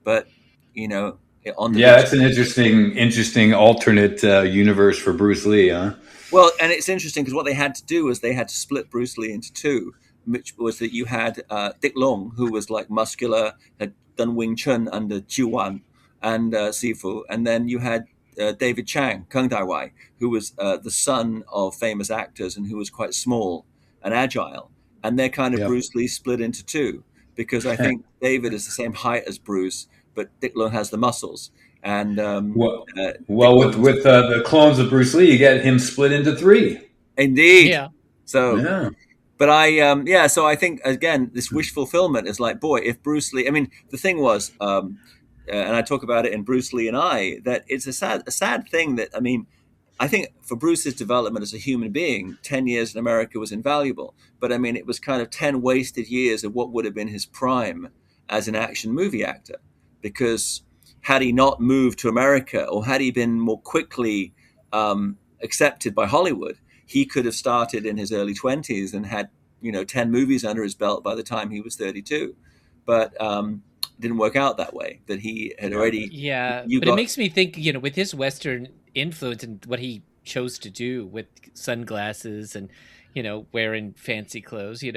But that's an interesting alternate universe for Bruce Lee, huh? Well, and it's interesting because what they had to do was they had to split Bruce Lee into two, which was that you had Dick Long, who was like muscular, had done Wing Chun under Chiu Wan and Sifu, and then you had David Chang, Kung Dai Wai, who was the son of famous actors and who was quite small and agile. And they're kind of Bruce Lee split into two, because I think David is the same height as Bruce, but Dick Long has the muscles. And with the Clones of Bruce Lee, you get him split into three. Indeed. Yeah. So, but so I think, again, this wish fulfillment is like, boy, if Bruce Lee, I mean, the thing was, and I talk about it in Bruce Lee and I, that it's a sad thing that, I mean, I think for Bruce's development as a human being, 10 years in America was invaluable. But I mean, it was kind of 10 wasted years of what would have been his prime as an action movie actor. Because had he not moved to America, or had he been more quickly accepted by Hollywood, he could have started in his early 20s and had 10 movies under his belt by the time he was 32. But it didn't work out that way. That he had already. Yeah, it makes me think, with his Western influence and what he chose to do with sunglasses and wearing fancy clothes, he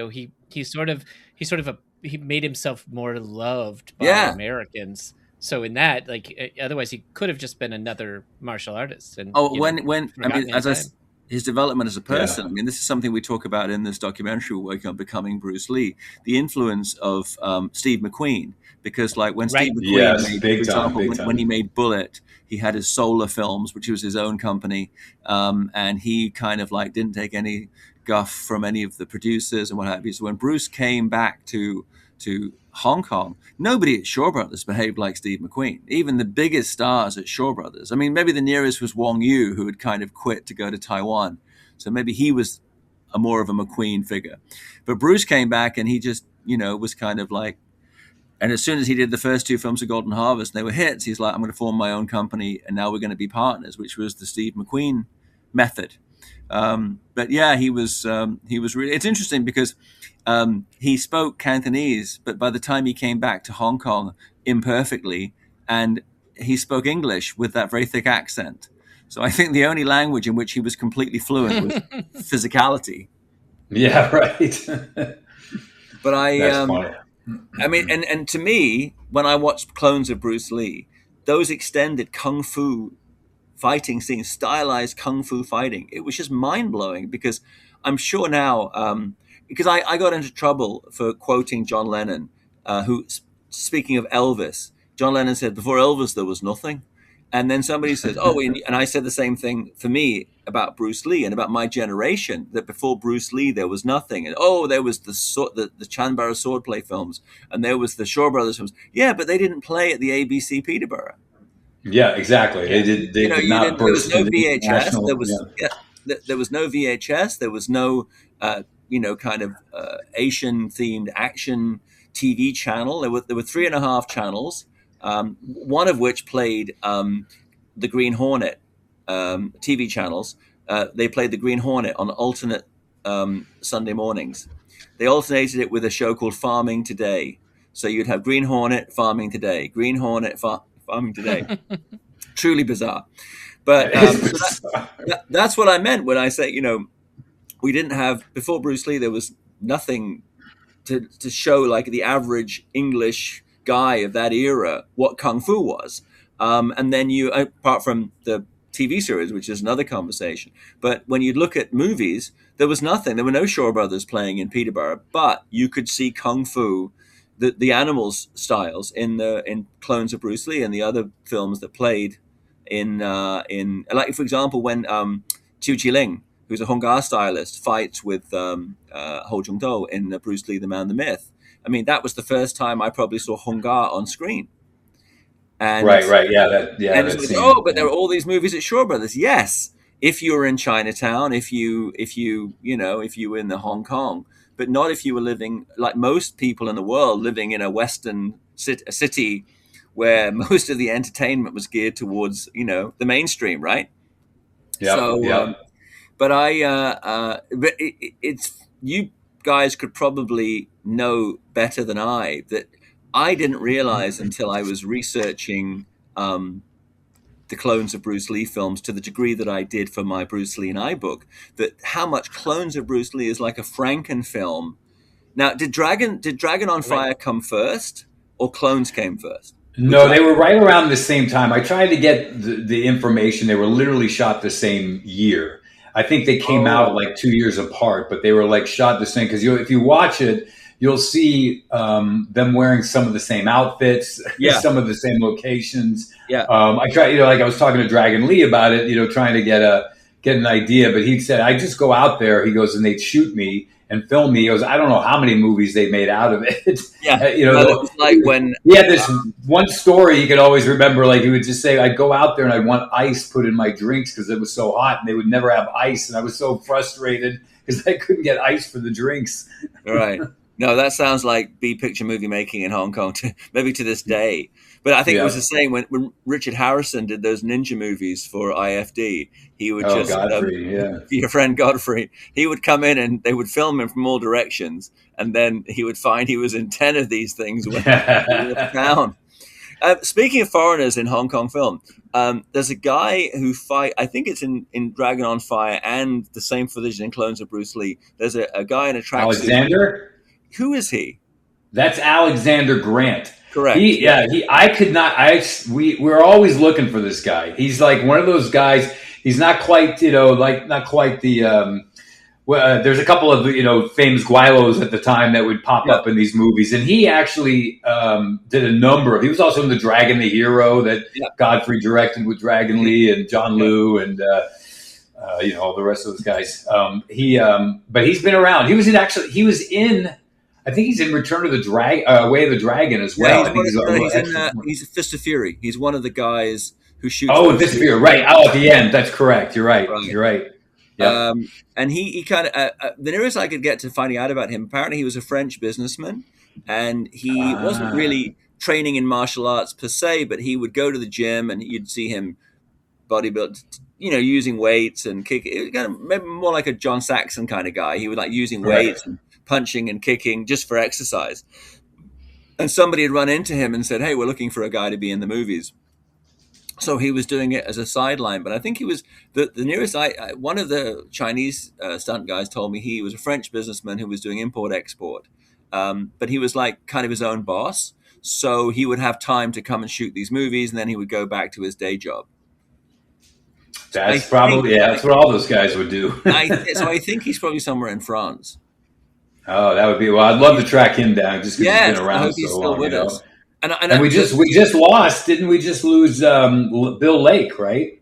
made himself more loved by Americans. So in that, otherwise he could have just been another martial artist. And as his development as a person. I mean, this is something we talk about in this documentary we're working on, Becoming Bruce Lee, the influence of Steve McQueen. Because like when Steve McQueen made, for example, when he made Bullet, he had his Solar Films, which was his own company. And he kind of like didn't take any guff from any of the producers and what have you. So when Bruce came back to Hong Kong, nobody at Shaw Brothers behaved like Steve McQueen, even the biggest stars at Shaw Brothers. I mean, maybe the nearest was Wong Yu, who had kind of quit to go to Taiwan. So maybe he was more of a McQueen figure. But Bruce came back and he just, was kind of like, and as soon as he did the first 2 films of Golden Harvest, and they were hits, he's like, I'm going to form my own company and now we're going to be partners, which was the Steve McQueen method. But yeah, he was really, it's interesting because he spoke Cantonese, but by the time he came back to Hong Kong imperfectly, and he spoke English with that very thick accent. So I think the only language in which he was completely fluent was physicality. Yeah, right. But I mean, and to me, when I watched clones of Bruce Lee, those extended kung fu fighting scenes, stylized kung fu fighting, it was just mind blowing because I'm sure now, because I got into trouble for quoting John Lennon, who, speaking of Elvis, John Lennon said, before Elvis, there was nothing. And then somebody says, oh, and I said the same thing for me about Bruce Lee and about my generation, that before Bruce Lee, there was nothing. And, there was the Chanbara swordplay films, and there was the Shaw Brothers films. Yeah, but they didn't play at the ABC Peterborough. Yeah, exactly. They did not burst. There was no VHS. There was no VHS. There was no, kind of Asian-themed action TV channel. There were 3.5 channels. One of which played the Green Hornet TV channels. They played the Green Hornet on alternate Sunday mornings. They alternated it with a show called Farming Today. So you'd have Green Hornet, Farming Today, Green Hornet, Farming Today. Truly bizarre. But that's what I meant when I say, we didn't have, before Bruce Lee, there was nothing to show like the average English guy of that era what kung fu was, and then you, apart from the TV series, which is another conversation, but when you look at movies, there was nothing. There were no Shaw Brothers playing in Peterborough, but you could see kung fu, the animals styles in clones of Bruce Lee and the other films that played in like, for example, when Chiu Chi Ling, who's a Hung Gar stylist, fights with Ho Jung Do in Bruce Lee, the Man, the Myth. I mean, that was the first time I probably saw Hung Gar on screen. And, right, yeah, but there are all these movies at Shaw Brothers. Yes, if you were in Chinatown, if you were in the Hong Kong, but not if you were living like most people in the world, living in a Western city where most of the entertainment was geared towards the mainstream, right? Yeah. So, but it's you guys could probably know better than I that I didn't realize until I was researching the clones of Bruce Lee films to the degree that I did for my Bruce Lee and I book, that how much clones of Bruce Lee is like a Franken film. Now, did Dragon on Fire come first or clones came first? No, they were right around the same time. I tried to get the information. They were literally shot the same year. I think they came out like 2 years apart, but they were like shot the same. Because if you watch it, you'll see them wearing some of the same outfits, some of the same locations. Yeah. I tried, like I was talking to Dragon Lee about it, trying to get an idea. But he said, I just go out there. He goes, and they'd shoot me and film me. He goes, I don't know how many movies they made out of it. Yeah. It was like when he had this one story he could always remember. Like he would just say, I'd go out there and I'd want ice put in my drinks because it was so hot, and they would never have ice, and I was so frustrated because I couldn't get ice for the drinks. Right. No, that sounds like B-picture movie making in Hong Kong, maybe to this day. But I think it was the same when Richard Harrison did those ninja movies for IFD. He would your friend Godfrey, he would come in and they would film him from all directions. And then he would find he was in 10 of these things when he left town. Speaking of foreigners in Hong Kong film, there's a guy who I think it's in Dragon on Fire and the same footage in Clones of Bruce Lee. There's a guy in a tracksuit. Alexander? Who is he? That's Alexander Grant. Correct. I could not. We're always looking for this guy. He's like one of those guys. he's not quite, not quite the. There's a couple of famous guilos at the time that would pop up in these movies, and he actually did a number of. He was also in the Dragon the Hero that Godfrey directed with Dragon Lee and John Liu and all the rest of those guys. But he's been around. He was in. I think he's in Return of the Way of the Dragon as well. He's a Fist of Fury. He's one of the guys who shoots. Oh, Fist of Fury, right? Oh, at the end. That's correct. You're right. You're right. Yep. And he kind of the nearest I could get to finding out about him. Apparently, he was a French businessman, and he wasn't really training in martial arts per se, but he would go to the gym, and you'd see him bodybuild, using weights and kicking. It was kind of maybe more like a John Saxon kind of guy. He would like using weights and punching and kicking just for exercise. And somebody had run into him and said, "Hey, we're looking for a guy to be in the movies." So he was doing it as a sideline, but I think he was the nearest. One of the Chinese stunt guys told me he was a French businessman who was doing import-export, but he was like kind of his own boss. So he would have time to come and shoot these movies, and then he would go back to his day job. That's that's what all those guys would do. So I think he's probably somewhere in France. Oh, that would be. Well, I'd love to track him down just because he's been around I hope he's so still long. with us. And we just lost, didn't we? Just lose Bill Lake, right?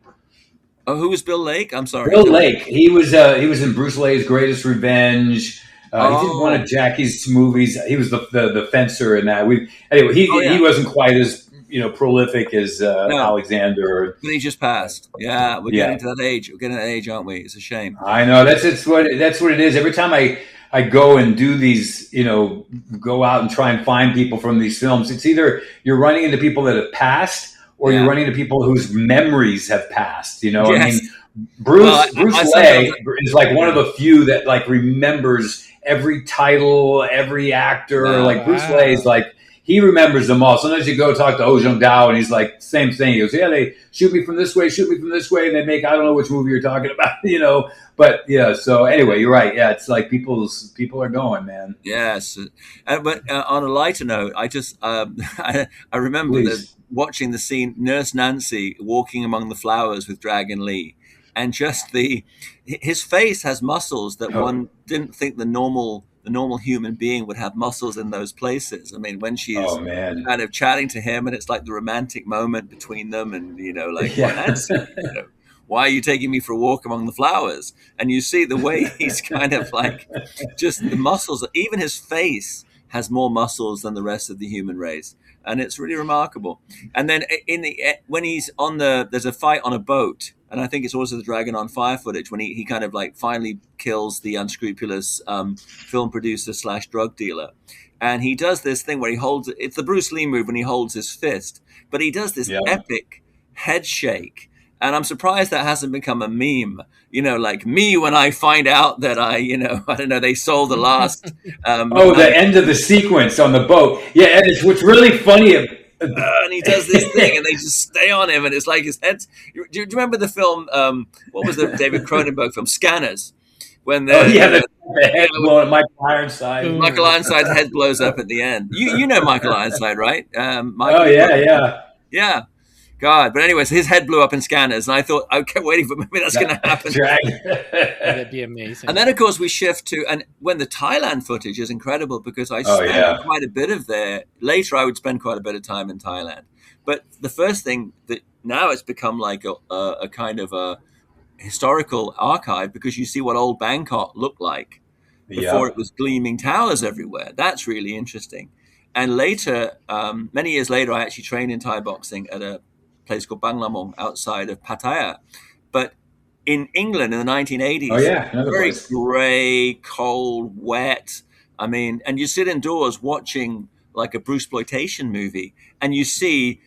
Oh, who was Bill Lake? I'm sorry, Bill Lake. He was in Bruce Lee's Greatest Revenge. He did one of Jackie's movies. He was the fencer in that. He wasn't quite as prolific as Alexander. But he just passed. Yeah, we're getting to that age. We're getting to that age, aren't we? It's a shame. I know that's what it is. Every time I go and do these, go out and try and find people from these films. It's either you're running into people that have passed or you're running into people whose memories have passed. Yes. I mean, Bruce Lee is like one of the few that like remembers every title, every actor. Bruce Lee is like, he remembers them all. Sometimes you go talk to Ho Jung Dao and he's like, same thing. He goes, yeah, they shoot me from this way, and they make, I don't know which movie you're talking about, But yeah, so anyway, you're right. Yeah, it's like people are going, man. Yes, but on a lighter note, I just I remember watching the scene, Nurse Nancy walking among the flowers with Dragon Lee, and just his face has muscles that one didn't think the normal human being would have muscles in those places. I mean, when she's kind of chatting to him, and it's like the romantic moment between them, and Nancy, why are you taking me for a walk among the flowers? And you see the way he's kind of like, just the muscles, even his face has more muscles than the rest of the human race. And it's really remarkable. And then when he's there's a fight on a boat, and I think it's also the Dragon on Fire footage, when he kind of like finally kills the unscrupulous film producer / drug dealer. And he does this thing where it's the Bruce Lee move when he holds his fist, but he does this epic head shake. And I'm surprised that hasn't become a meme, like me when I find out that I don't know, they sold the last. The end of the sequence on the boat. Yeah, and it's what's really funny. And he does this thing, and they just stay on him, and it's like his head's. Do you remember the film? What was the David Cronenberg film, Scanners? When the head blowing Michael Ironside's head blows up at the end. You know Michael Ironside, right? Yeah. God, but anyways, his head blew up in Scanners, and I thought, I kept waiting for maybe that's going to happen. That'd be amazing. And then, of course, we shift to, and when the Thailand footage is incredible because I spent quite a bit of there. Later, I would spend quite a bit of time in Thailand. But the first thing that now it's become like a kind of a historical archive because you see what old Bangkok looked like before it was gleaming towers everywhere. That's really interesting. And later, many years later, I actually trained in Thai boxing at a place called Banglamong outside of Pattaya. But in England in the 1980s, very grey, cold, wet. I mean, and you sit indoors watching like a Bruceploitation movie, and you see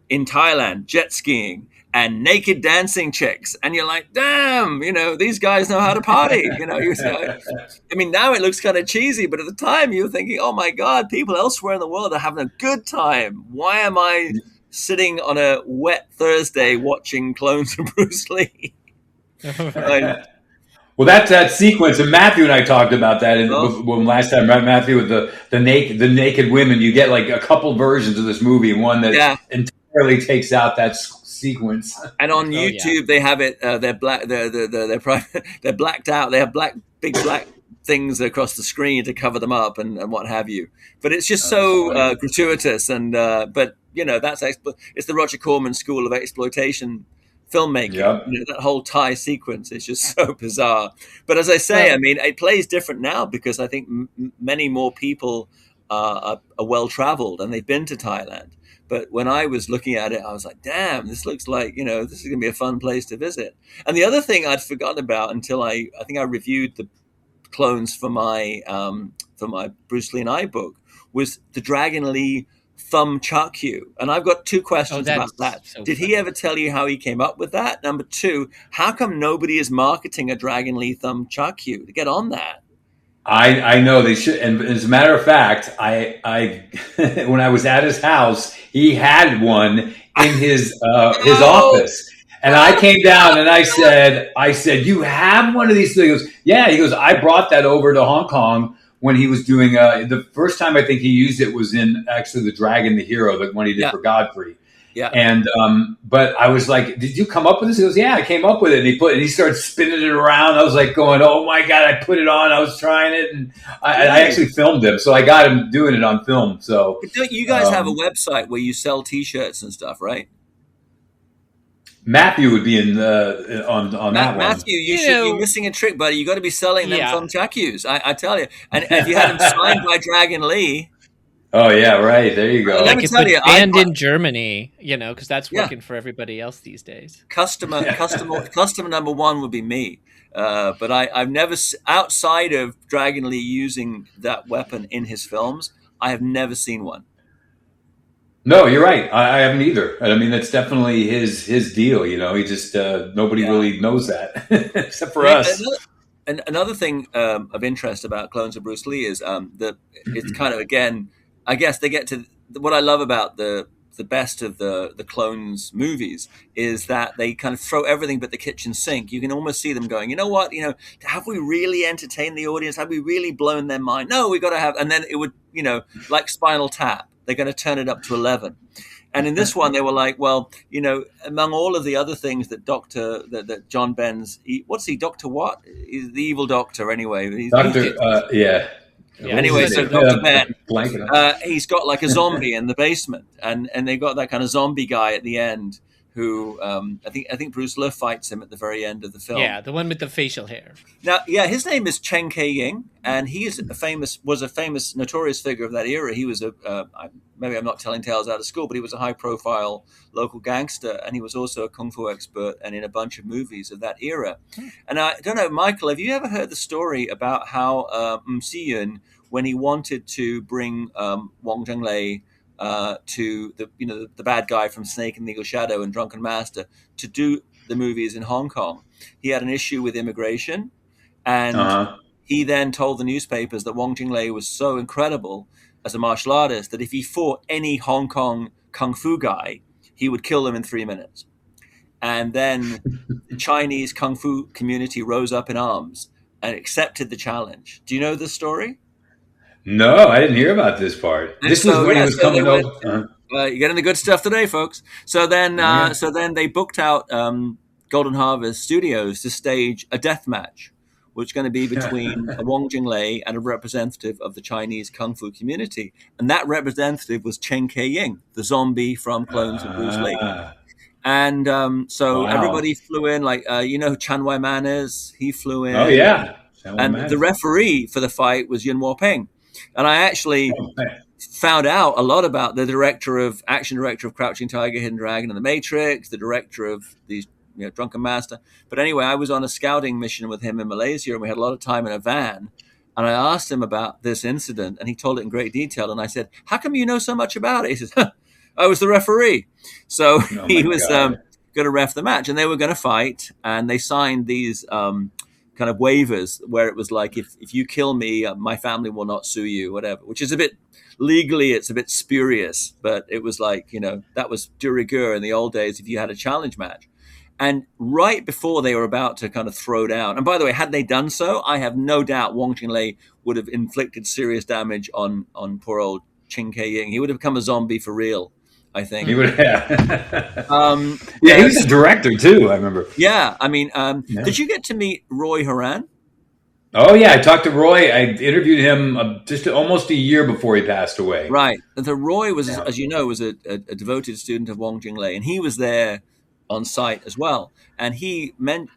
in Thailand jet skiing and naked dancing chicks, and you're like, damn, these guys know how to party. I mean, now it looks kind of cheesy, but at the time you were thinking, oh my God, people elsewhere in the world are having a good time. Why am I sitting on a wet Thursday watching clones of Bruce Lee? Well, that's that sequence, and Matthew and I talked about that when last time, right, Matthew, with the naked women. You get like a couple versions of this movie. One that's entirely barely takes out that sequence. And on yeah. YouTube, they have it. They're black. They're private. They're blacked out. They have big black things across the screen to cover them up and what have you. But it's just so gratuitous. And but it's the Roger Corman school of exploitation filmmaking. Yep. That whole Thai sequence is just so bizarre. But as I say, I mean, it plays different now because I think many more people are well-traveled and they've been to Thailand. But when I was looking at it, I was like, damn, this looks like, this is going to be a fun place to visit. And the other thing I'd forgotten about until I think I reviewed the clones for my Bruce Lee and I book was the Dragon Lee thumb chakyu. And I've got two questions about that. So Did he ever tell you how he came up with that? Number two, how come nobody is marketing a Dragon Lee thumb chakyu? To get on that. I know they should, and as a matter of fact, I when I was at his house, he had one in his office, and I came down and I said, you have one of these things? He goes, yeah. He goes, I brought that over to Hong Kong when he was doing the first time I think he used it was in actually the Dragon, the Hero, the one he did for Godfrey. Yeah. And but I was like, did you come up with this? He goes, yeah, I came up with it. And he started spinning it around. I was like going, oh my God, I put it on. I was trying it. And I actually filmed him. So I got him doing it on film. So but don't you guys have a website where you sell T-shirts and stuff, right? Matthew would be on that one. Matthew, you're missing a trick, buddy. You got to be selling them thumb chakyus. I tell you. And if you had them signed by Dragon Lee. Oh yeah, right. There you go. Let me tell you, banned in Germany, because that's working for everybody else these days. Customer number one would be me. But I've never, outside of Dragon Lee using that weapon in his films, I have never seen one. No, you're right. I haven't either. I mean, that's definitely his deal. He just nobody really knows that except for us. And another thing of interest about Clones of Bruce Lee is that it's kind of, again, I guess they get to what I love about the best of the Clones movies is that they kind of throw everything but the kitchen sink. You can almost see them going, you know what, have we really entertained the audience? Have we really blown their mind? No, we got to have, and then it would, like Spinal Tap, they're going to turn it up to 11. And in this one, they were like, well, among all of the other things that John Ben's, what's he, Dr. what? He's the evil doctor anyway. Yeah. Anyway, so Dr. Ben, he's got like a zombie in the basement, and they got that kind of zombie guy at the end who I think Bruce Lee fights him at the very end of the film. Yeah, the one with the facial hair. Now, his name is Chen Ke-ying, and he is was a famous, notorious figure of that era. He was maybe I'm not telling tales out of school, but he was a high-profile local gangster, and he was also a kung fu expert and in a bunch of movies of that era. And I don't know, Michael, have you ever heard the story about how Si-yun, when he wanted to bring Wong Zhenglei to the bad guy from Snake and the Eagle Shadow and Drunken Master to do the movies in Hong Kong, he had an issue with immigration, and he then told the newspapers that Wong Jing-lei was so incredible as a martial artist that if he fought any Hong Kong kung fu guy, he would kill them in 3 minutes. And then the Chinese kung fu community rose up in arms and accepted the challenge. Do you know this story? No, I didn't hear about this part. And this was when he was coming over. You're getting the good stuff today, folks. So then they booked out Golden Harvest Studios to stage a death match, which is going to be between Wong Jing-lei and a representative of the Chinese kung fu community. And that representative was Chen Ke-ying, the zombie from Clones of Bruce Lee. And everybody flew in, like, who Chan Wai Man is? He flew in. Oh, yeah. And the referee for the fight was Yuen Wo-ping. And I actually found out a lot about the action director of Crouching Tiger, Hidden Dragon and The Matrix, the director of these, Drunken Master. But anyway, I was on a scouting mission with him in Malaysia, and we had a lot of time in a van. And I asked him about this incident, and he told it in great detail. And I said, how come you know so much about it? He says, I was the referee. So he was going to ref the match, and they were going to fight. And they signed these kind of waivers where it was like, if you kill me, my family will not sue you, whatever, which is a bit, legally, it's a bit spurious. But it was like, that was de rigueur in the old days if you had a challenge match. And right before they were about to kind of throw down, and by the way, had they done so, I have no doubt Wong Jing-lei would have inflicted serious damage on poor old Chen Ke-ying. He would have become a zombie for real. I think. He would, yeah. Yeah, he was a director too, I remember. Yeah, I mean, did you get to meet Roy Horan? Oh yeah, I talked to Roy. I interviewed him just almost a year before he passed away. Right. And so Roy was, as you know, was a devoted student of Wong Jing-Lei, and he was there on site as well. And he meant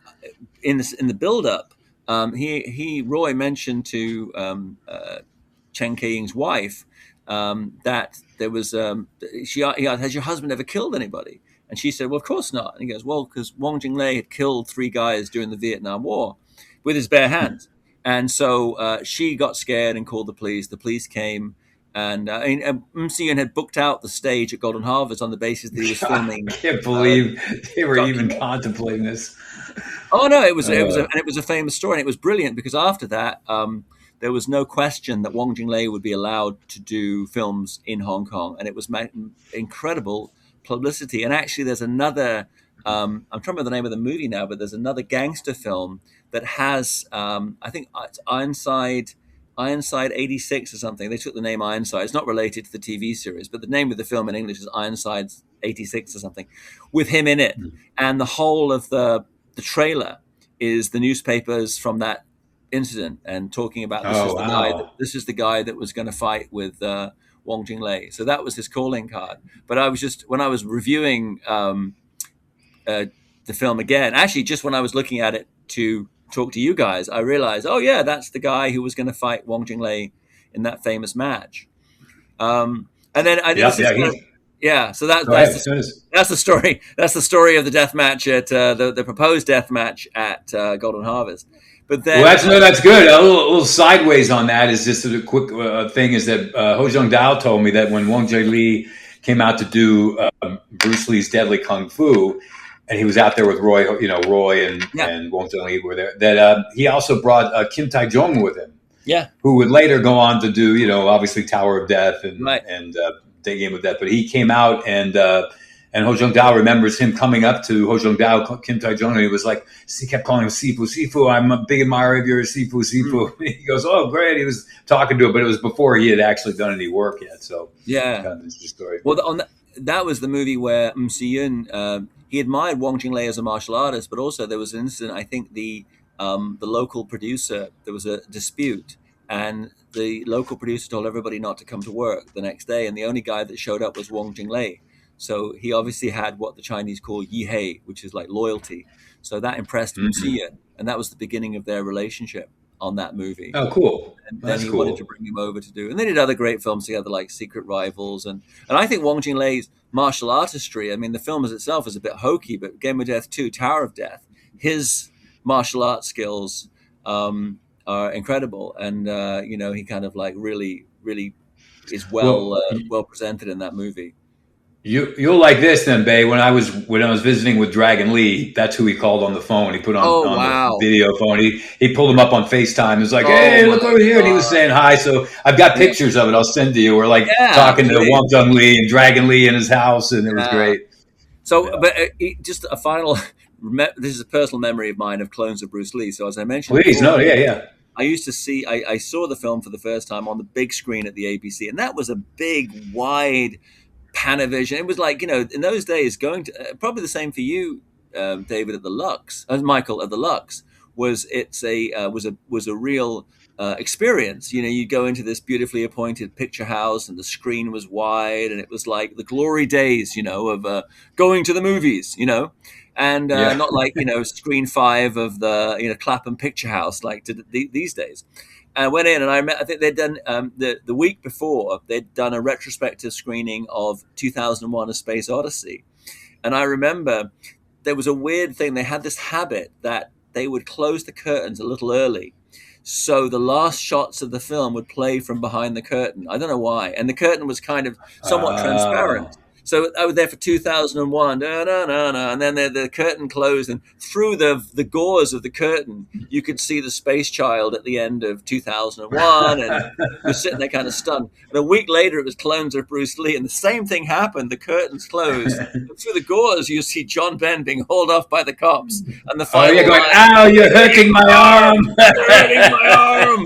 in the build-up, Roy mentioned to Chen Kai-ying's wife that there was he asked, has your husband ever killed anybody? And she said, well, of course not. And he goes, well, because Wong Jing-Lei had killed 3 guys during the Vietnam War with his bare hands. And so she got scared and called the police. The police came, and Si-yun had booked out the stage at Golden Harvest on the basis that he was filming. I can't believe they were even contemplating this. Oh no, it was a famous story, and it was brilliant because after that, there was no question that Wong Jing-Lei would be allowed to do films in Hong Kong, and it was incredible publicity. And actually, there's another. I'm trying to remember the name of the movie now, but there's another gangster film that has, I think it's Ironside 86 or something. They took the name Ironside. It's not related to the TV series, but the name of the film in English is Ironside 86 or something, with him in it. And the whole of the trailer is the newspapers from that incident and talking about this is the guy that was going to fight with Wong Jing-Lei. So that was his calling card. But I was just, when I was reviewing the film again, actually just when I was looking at it to talk to you guys, I realized, oh yeah, that's the guy who was going to fight Wong Jing-Lei in that famous match. And then so that's the story. That's the story of the death match at the proposed death match at Golden Harvest. But then, that's good. A little sideways on that is just a quick thing is that Ho Jung Dao told me that when Wong Jai-Li came out to do Bruce Lee's Deadly Kung Fu, and he was out there with Roy and Wong Jai-Li were there, that he also brought Kim Tai-jung with him. Yeah. Who would later go on to do, obviously Tower of Death and Day Game of Death. But he came out and Ho Jung Dao remembers him coming up to Ho Jung Dao, Kim Tai-jung, and he was like, he kept calling him Sifu, Sifu, I'm a big admirer of yours, Sifu, Sifu. He goes, oh, great. He was talking to him, but it was before he had actually done any work yet. So yeah. Kind of the story. Well, that was the movie where Si-yun, he admired Wong Jing-Lei as a martial artist, but also there was an incident, I think the local producer, there was a dispute, and the local producer told everybody not to come to work the next day, and the only guy that showed up was Wong Jing-Lei. So he obviously had what the Chinese call yihei, which is like loyalty. So that impressed Si-yun, and that was the beginning of their relationship on that movie. Oh, cool. And then he wanted to bring him over to do, and they did other great films together like Secret Rivals, and I think Wong Jing-Lei's martial artistry, I mean, the film as itself is a bit hokey, but Game of Death 2, Tower of Death, his martial arts skills are incredible, and he kind of like really is well presented in that movie. You'll like this then, Bay. When I was visiting with Dragon Lee, that's who he called on the phone. He put on the video phone. He pulled him up on FaceTime. He was like, "Hey, look over here," and he was saying hi. So I've got pictures of it. I'll send to you. We're like talking to Wong Jung-Lee and Dragon Lee in his house, and it was great. So, but just a final. This is a personal memory of mine of Clones of Bruce Lee. So as I mentioned, I used to see. I saw the film for the first time on the big screen at the ABC, and that was a big, wide Panavision. It was like, in those days, going to probably the same for you, David, at the Lux, Michael at the Lux, was a real experience. You'd go into this beautifully appointed picture house, and the screen was wide, and it was like the glory days, of going to the movies, and not like Screen 5 of the Clapham Picture House like these days. I went in, and I think they'd done the week before, they'd done a retrospective screening of 2001: A Space Odyssey. And I remember there was a weird thing. They had this habit that they would close the curtains a little early, so the last shots of the film would play from behind the curtain. I don't know why. And the curtain was kind of somewhat transparent. So I was there for 2001, and then the curtain closed, and through the gauze of the curtain, you could see the Space Child at the end of 2001, and we're sitting there kind of stunned. And a week later, it was Clones of Bruce Lee, and the same thing happened. The curtains closed, and through the gauze, you see John Ben being hauled off by the cops, and the final going, "Ow, you're hurting my arm! You're hurting my arm!"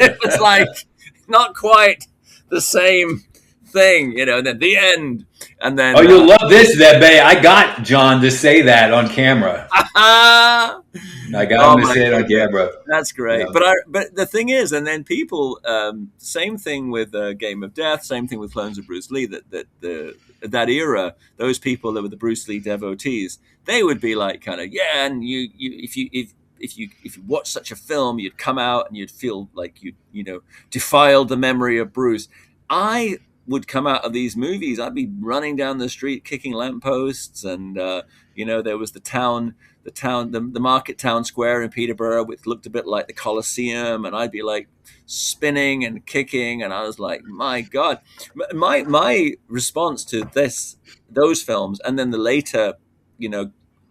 It was like not quite the same thing, you know, and then the end. And then you'll love this, Bay. I got John to say that on camera. I got him to say it on camera. That's great. Yeah. But the thing is, and then people, same thing with Game of Death, same thing with Clones of Bruce Lee. That era, those people that were the Bruce Lee devotees, they would be like, kind of, yeah, and if you watch such a film, you'd come out and you'd feel like you defiled the memory of Bruce. I would come out of these movies, I'd be running down the street kicking lampposts, and there was the market town square in Peterborough, which looked a bit like the Colosseum, and I'd be like spinning and kicking, and I was like, my God. My response to those films, and then the later,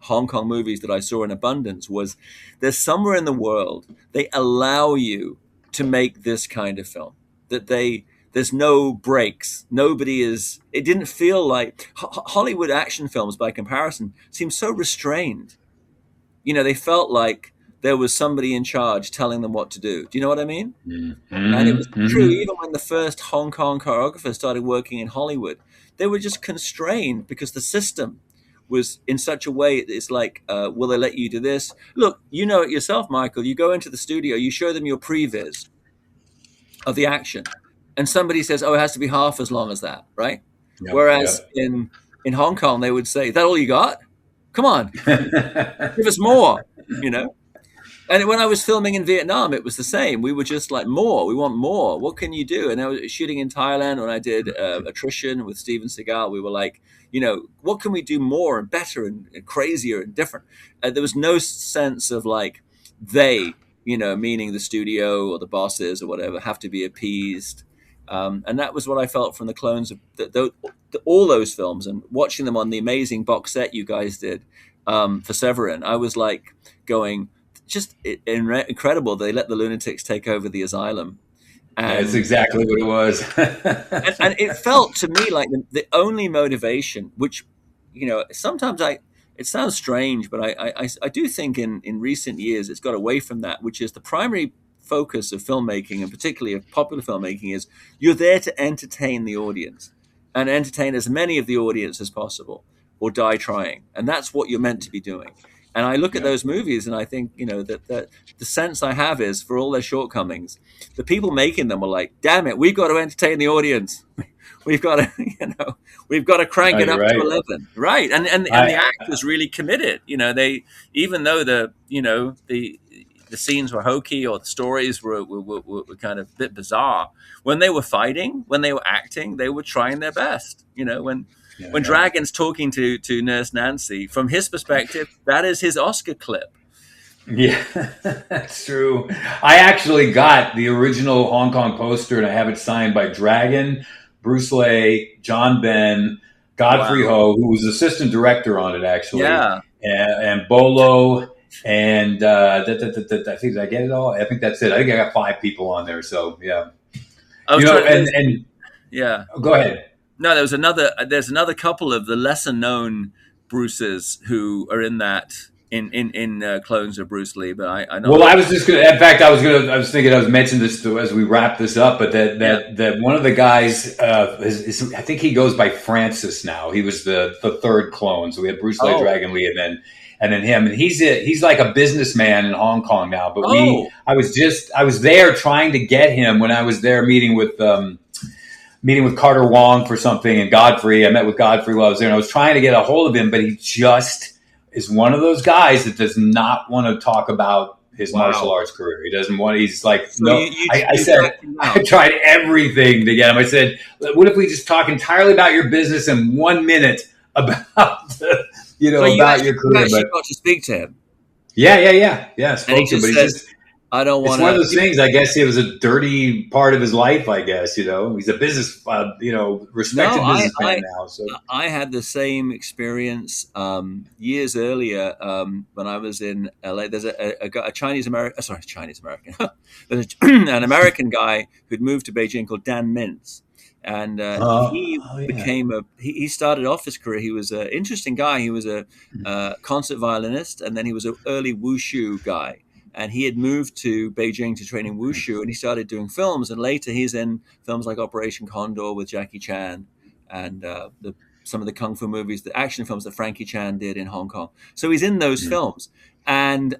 Hong Kong movies that I saw in abundance, was there's somewhere in the world they allow you to make this kind of film, that there's no breaks. It didn't feel like Hollywood action films, by comparison, seem so restrained. They felt like there was somebody in charge telling them what to do. Do you know what I mean? Mm-hmm. And it was true even when the first Hong Kong choreographers started working in Hollywood. They were just constrained because the system was in such a way. It's like, will they let you do this? Look, you know it yourself, Michael. You go into the studio, you show them your previs of the action, and somebody says, oh, it has to be half as long as that, right? Yep, whereas in Hong Kong, they would say, is that all you got? Come on, give us more, And when I was filming in Vietnam, it was the same. We were just like, more. We want more. What can you do? And I was shooting in Thailand when I did Attrition with Steven Seagal. We were like, what can we do more and better and crazier and different? There was no sense of like they, meaning the studio or the bosses or whatever, have to be appeased. And that was what I felt from the clones of all those films, and watching them on the amazing box set you guys did for Severin. I was like going, just incredible. They let the lunatics take over the asylum. And that's exactly what it was. and it felt to me like the only motivation, which, sometimes it sounds strange, but I do think in recent years it's got away from that, which is the primary focus of filmmaking, and particularly of popular filmmaking, is you're there to entertain the audience and entertain as many of the audience as possible, or die trying. And that's what you're meant to be doing. And I look at those movies and I think, that the sense I have is, for all their shortcomings, the people making them are like, damn it, we've got to entertain the audience. We've got to, we've got to crank it up to 11. Right. And the actors really committed, they, even though the scenes were hokey or the stories were kind of a bit bizarre, when they were fighting, when they were acting, they were trying their best. When Dragon's talking to Nurse Nancy, from his perspective, that is his Oscar clip. Yeah, that's true. I actually got the original Hong Kong poster, and I have it signed by Dragon, Bruce Lee, John Ben, Godfrey Ho, who was assistant director on it, actually. Yeah. And Bolo. And I think, did I get it all? I think that's it. I think I got 5 people on there. So yeah, yeah. Go ahead. No, there's another couple of the lesser known Bruces who are in that in Clones of Bruce Lee. But I know. Well, I was just gonna. In fact, I was thinking I was mentioning this as we wrap this up. But that one of the guys, I think he goes by Francis now. He was the third clone. So we had Bruce Lee, Dragon Lee, and then him, and he's like a businessman in Hong Kong now. But I was there trying to get him when I was there meeting with Carter Wong for something, and Godfrey. I met with Godfrey while I was there, and I was trying to get a hold of him, but he just is one of those guys that does not want to talk about his martial arts career. He doesn't want. He's like, so no. I said I tried everything to get him. I said, what if we just talk entirely about your business in 1 minute about about your career? You got to speak to him. Yeah. Spoke to him, but he just. I don't want. It's one of those things. I guess it was a dirty part of his life. I guess he's a business, respected businessman now. So I had the same experience years earlier when I was in LA. There's a Chinese American. There's an American guy who'd moved to Beijing called Dan Mintz, and he started off his career. He was an interesting guy. He was a concert violinist, and then he was an early wushu guy. and he had moved to Beijing to train in wushu, and he started doing films. And later, he's in films like Operation Condor with Jackie Chan, and some of the kung fu movies, the action films that Frankie Chan did in Hong Kong. So he's in those films. And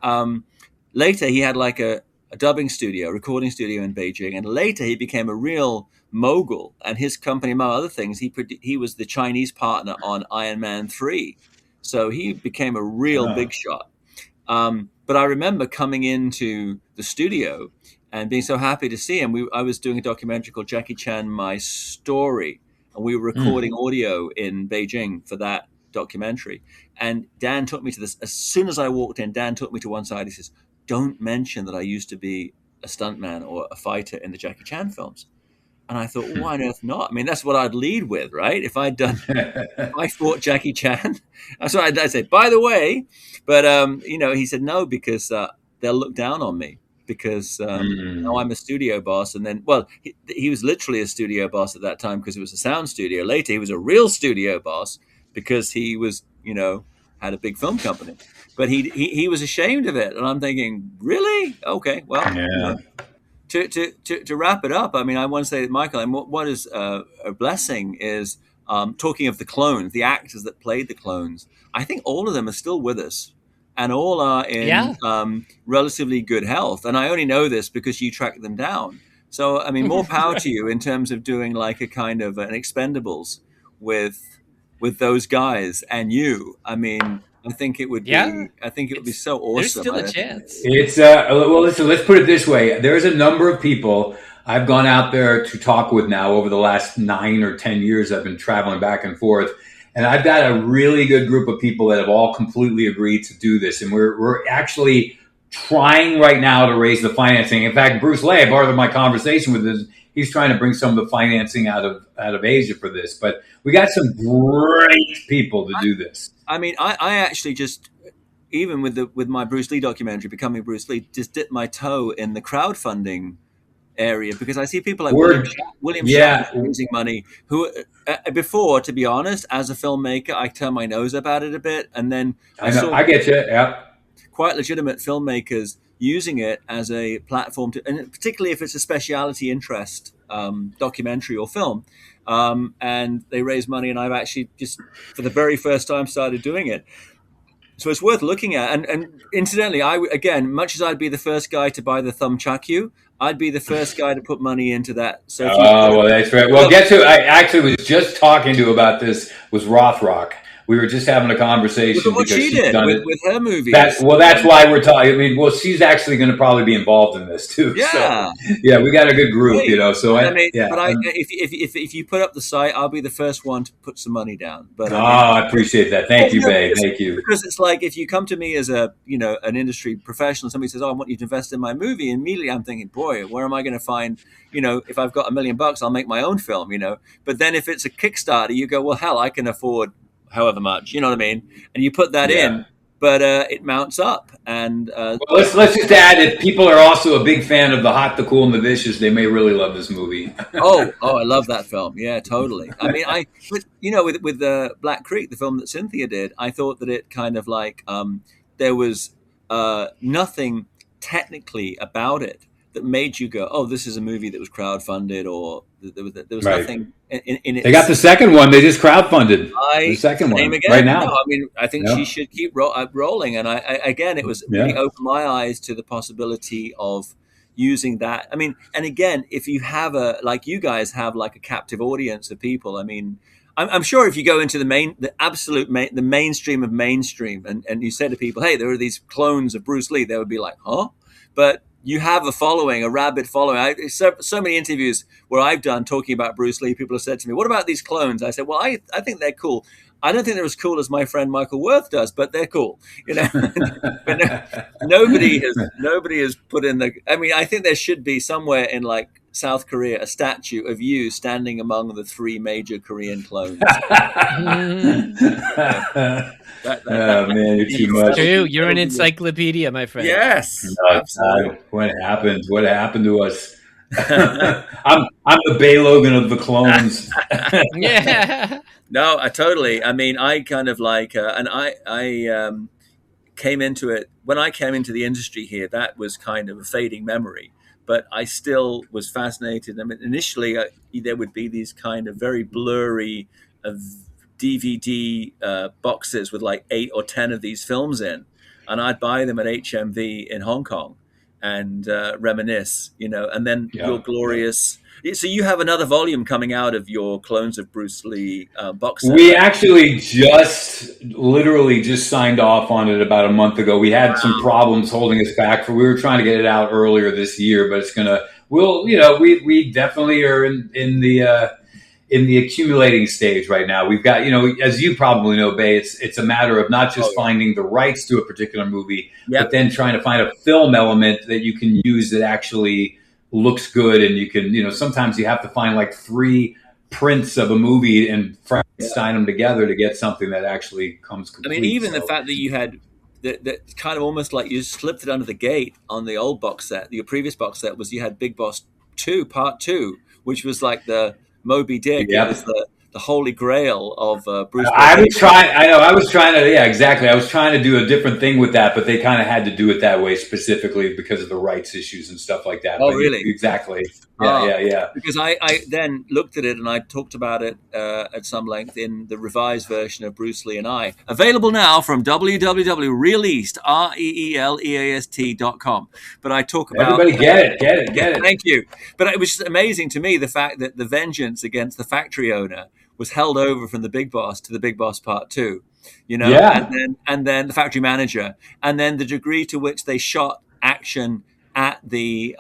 later, he had like a dubbing studio, recording studio in Beijing, and later he became a real mogul. And his company, among other things, he was the Chinese partner on Iron Man 3. So he became a real big shot. But I remember coming into the studio and being so happy to see him. I was doing a documentary called Jackie Chan, My Story, and we were recording audio in Beijing for that documentary. And Dan took me to this. As soon as I walked in, Dan took me to one side. He says, "Don't mention that I used to be a stuntman or a fighter in the Jackie Chan films." And I thought, well, why on earth not? I mean, that's what I'd lead with, right? If I fought Jackie Chan, that's what I'd say, by the way. But, he said no, because they'll look down on me because now I'm a studio boss. And then, well, he was literally a studio boss at that time because it was a sound studio. Later, he was a real studio boss because he was, had a big film company. But he was ashamed of it. And I'm thinking, really? Okay, well, To wrap it up, I mean, I want to say that, Michael, and what is a blessing is talking of the clones, the actors that played the clones. I think all of them are still with us, and all are in relatively good health. And I only know this because you tracked them down. So, I mean, more power to you in terms of doing like a kind of an Expendables with those guys and you. I mean, I think it would be. I think it would be so awesome. There's still a chance. It's well. Let's put it this way. There's a number of people I've gone out there to talk with now over the last 9 or 10 years. I've been traveling back and forth, and I've got a really good group of people that have all completely agreed to do this. And we're actually trying right now to raise the financing. In fact, Bruce Lee, part of my conversation with this, he's trying to bring some of the financing out of Asia for this. But we got some great people to do this. I mean, I actually just, even with my Bruce Lee documentary, Becoming Bruce Lee, just dipped my toe in the crowdfunding area because I see people like William Shatner raising money who, before, to be honest, as a filmmaker, I turned my nose about it a bit. And then I get you, yeah. Quite legitimate filmmakers using it as a platform to, and particularly if it's a speciality interest documentary or film. And they raise money, and I've actually just for the very first time started doing it. So it's worth looking at. And incidentally, much as I'd be the first guy to buy the thumbchuck I'd be the first guy to put money into that. So well, that's right. Well, guess who I actually was just talking to about this was Rothrock. We were just having a conversation what because she did with her movies. That's why we're talking. I mean, she's actually going to probably be involved in this too. Yeah, so, we got a good group, So but if you put up the site, I'll be the first one to put some money down. But I appreciate that. Thank you, babe. Thank you. Because it's like if you come to me as an industry professional, somebody says, "Oh, I want you to invest in my movie," immediately I'm thinking, "Boy, where am I going to find?" If I've got $1 million, I'll make my own film. But then if it's a Kickstarter, you go, "Well, hell, I can afford however much," you know what I mean? And you put that in, but it mounts up. And let's just add that people are also a big fan of The Hot, the Cool, and the Vicious. They may really love this movie. oh, I love that film. Yeah, totally. I mean, with Black Creek, the film that Cynthia did, I thought that it kind of like there was nothing technically about it that made you go, "Oh, this is a movie that was crowdfunded," or there was nothing in it. They got the second one. They just crowdfunded the second one right now. No, I mean, I think she should keep rolling. And it was really opened my eyes to the possibility of using that. I mean, and again, if you have like you guys have like a captive audience of people, I mean, I'm sure if you go into the mainstream of mainstream and you say to people, "Hey, there are these clones of Bruce Lee," they would be like, "Huh?" But you have a following, a rabid following. So many interviews where I've done talking about Bruce Lee, people have said to me, "What about these clones?" I said, "Well, I think they're cool. I don't think they're as cool as my friend Michael Worth does, but they're cool." But nobody has put in the. I mean, I think there should be somewhere in like South Korea a statue of you standing among the 3 major Korean clones. Man, you're too much. You're an encyclopedia, my friend. Yes. What happened? What happened to us? I'm the Bay Logan of the clones. Yeah. No, I totally. I mean, I kind of like, and I came into it, when I came into the industry here, that was kind of a fading memory. But I still was fascinated. I mean, initially, there would be these kind of very blurry DVD boxes with like 8 or 10 of these films in, and I'd buy them at HMV in Hong Kong and reminisce, and then your glorious. So you have another volume coming out of your Clones of Bruce Lee box set. We actually literally just signed off on it about a month ago. We had some problems holding us back. We were trying to get it out earlier this year, but we definitely are in the accumulating stage right now. We've got, as you probably know, Bay, it's a matter of not just finding the rights to a particular movie, but then trying to find a film element that you can use that actually looks good. And you can, sometimes you have to find like 3 prints of a movie and Frankenstein them together to get something that actually comes complete. I mean, even the fact that you had that kind of almost like you slipped it under the gate on the old box set, your previous box set, was you had Big Boss 2, Part 2, which was like the Moby Dick. It was the holy grail of Bruce. I was trying to, exactly. I was trying to do a different thing with that, but they kind of had to do it that way specifically because of the rights issues and stuff like that. Oh, really? Exactly. Yeah. Because I then looked at it and I talked about it at some length in the revised version of Bruce Lee and I, available now from www.reeleast.com. But I talk about everybody get it. Thank you. But it was just amazing to me the fact that the vengeance against the factory owner was held over from the Big Boss to the Big Boss Part 2, and then the factory manager, and then the degree to which they shot action at the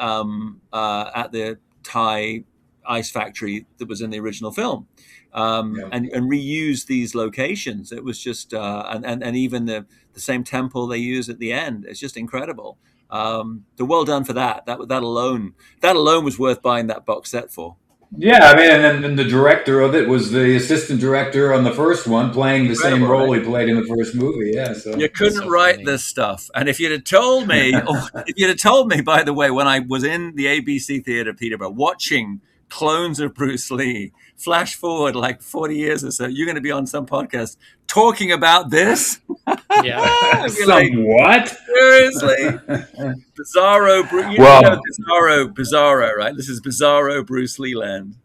Thai ice factory that was in the original film, and reuse these locations. It was just and even the same temple they use at the end. It's just incredible. So well done for that. That alone was worth buying that box set for. Yeah, I mean, and then the director of it was the assistant director on the first one, playing the same role he played in the first movie. Yeah, so you couldn't write this stuff. And if you'd have told me, by the way, when I was in the ABC Theatre, Peterborough, watching Clones of Bruce Lee, flash forward like 40 years or so, you're going to be on some podcast talking about this. Yeah, what? Seriously, Bizarro. Bizarro, right? This is Bizarro Bruce Lee land.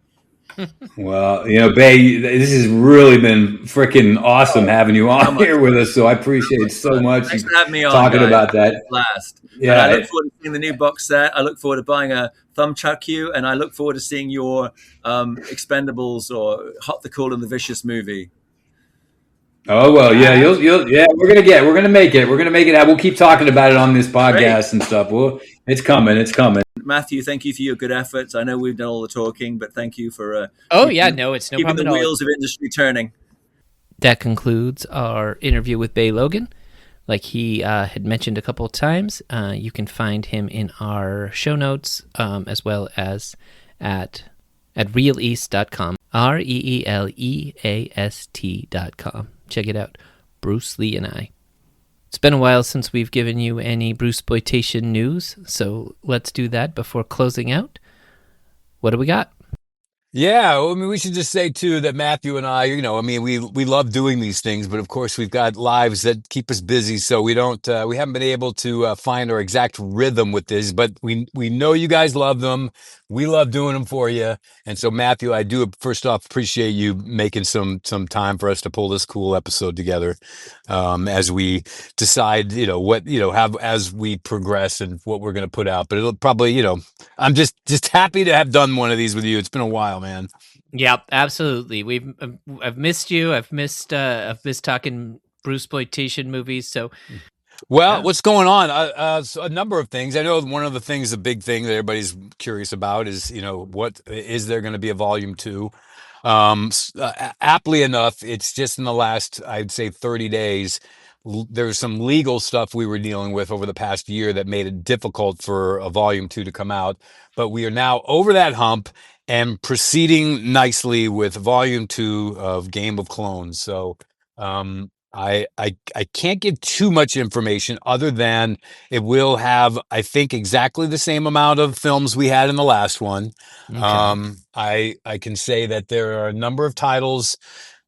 Well, Bay, this has really been freaking awesome having you on here with us. So I appreciate so much. Thanks for having me on, talking guys. About that. Last. Yeah, and I look forward to seeing the new box set. I look forward to buying a Thumbchuck You, and I look forward to seeing your Expendables or Hot, the Cool, and the Vicious movie. Oh well, yeah, we're gonna make it. We'll keep talking about it on this podcast and stuff. It's coming. Matthew, thank you for your good efforts. I know we've done all the talking, but thank you for it's no problem keeping the wheels of industry turning. That concludes our interview with Bay Logan. Like he had mentioned a couple of times, you can find him in our show notes, as well as at reeleast.com, REELEAST.com. Check it out. Bruce Lee and I. It's been a while since we've given you any Bruceploitation news, so let's do that before closing out. What do we got? Yeah, I mean, we should just say too that Matthew and I, we love doing these things, but of course we've got lives that keep us busy, so we haven't been able to find our exact rhythm with this, but we know you guys love them. We love doing them for you, and so Matthew, I do first off appreciate you making some time for us to pull this cool episode together, as we decide, as we progress and what we're going to put out. But it'll probably, I'm just happy to have done one of these with you. It's been a while, man. Yep, absolutely. I've missed you. I've missed talking Bruceploitation movies. So, what's going on? So a number of things. I know one of the things, the big thing that everybody's curious about is, what is there going to be a volume 2? Aptly enough, it's just in the last, I'd say 30 days, there's some legal stuff we were dealing with over the past year that made it difficult for a volume 2 to come out. But we are now over that hump and proceeding nicely with volume 2 of Game of Clones. So, I can't give too much information other than it will have, I think, exactly the same amount of films we had in the last one. Okay. I can say that there are a number of titles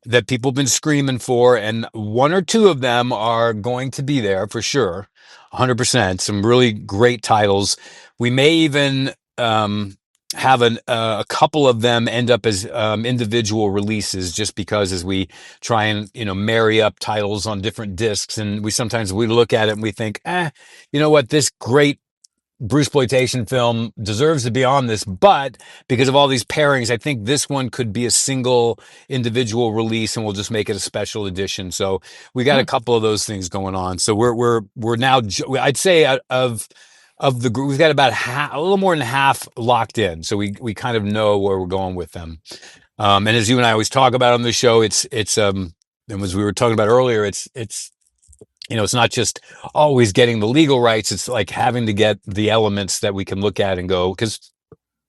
that people have been screaming for, and one or two of them are going to be there for sure, 100%. Some really great titles. We may even have a couple of them end up as individual releases, just because as we try and marry up titles on different discs, and we look at it and we think, you know what, this great Bruceploitation film deserves to be on this, but because of all these pairings, I think this one could be a single individual release, and we'll just make it a special edition. So we got a couple of those things going on. So we're now, I'd say, out of the group, we've got about a little more than half locked in. So we kind of know where we're going with them. And as you and I always talk about on the show, it's and as we were talking about earlier, it's it's not just always getting the legal rights. It's like having to get the elements that we can look at and go, because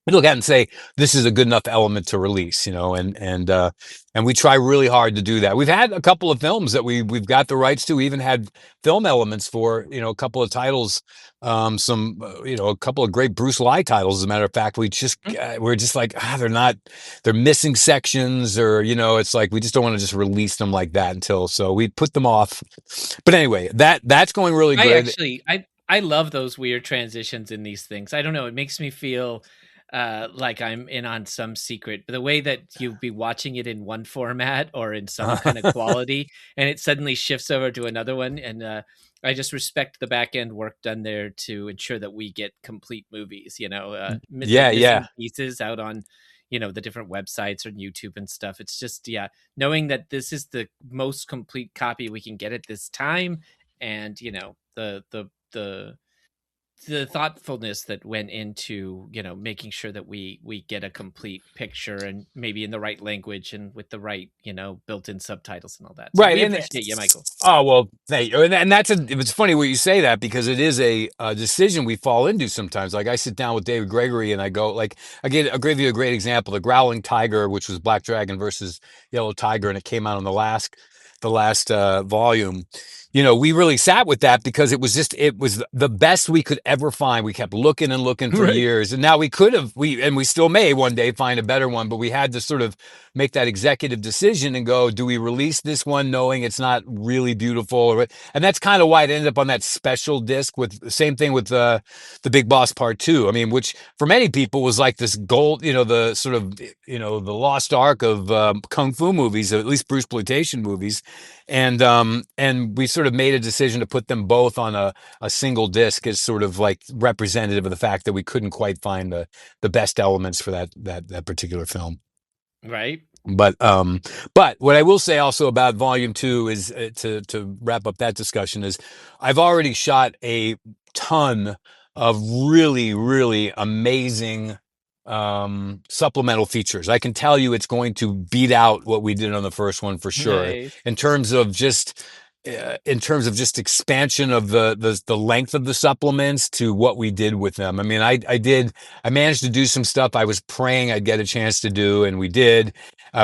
we look at it and say, this is a good enough element to release, and we try really hard to do that. We've had a couple of films that we've got the rights to. We even had film elements for, a couple of titles, a couple of great Bruce Lee titles. As a matter of fact, we're just like, they're missing sections, or, it's like, we just don't want to just release them like that so we put them off. But anyway, that's going really good. I love those weird transitions in these things. I don't know. It makes me feel like I'm in on some secret. The way that you'd be watching it in one format or in some kind of quality, and it suddenly shifts over to another one. And I just respect the back end work done there to ensure that we get complete movies. Missing pieces out on the different websites or YouTube and stuff. It's just knowing that this is the most complete copy we can get at this time, and the thoughtfulness that went into making sure that we get a complete picture, and maybe in the right language and with the right built-in subtitles and all that. So right. We appreciate you, Michael. Oh, well, thank you. And it's funny what you say that, because it is a decision we fall into sometimes. Like, I sit down with David Gregory and I go, like, I'll give you a great example: the Growling Tiger, which was Black Dragon versus Yellow Tiger, and it came out on the last volume. We really sat with that because it was the best we could ever find. We kept looking and looking for years, and now we still may one day find a better one, but we had to sort of make that executive decision and go, do we release this one knowing it's not really beautiful? And that's kind of why it ended up on that special disc. With the same thing with the Big Boss Part 2. I mean, which for many people was like this gold, the sort of, the lost ark of kung fu movies, or at least Bruceploitation movies. And we sort of made a decision to put them both on a single disc as sort of like representative of the fact that we couldn't quite find the best elements for that particular film. Right. But what I will say also about Volume 2 is, to wrap up that discussion, is I've already shot a ton of really, really amazing supplemental features. I can tell you it's going to beat out what we did on the first one for sure. Nice. In terms of just expansion of the length of the supplements to what we did with them. I mean, I managed to do some stuff I was praying I'd get a chance to do, and we did.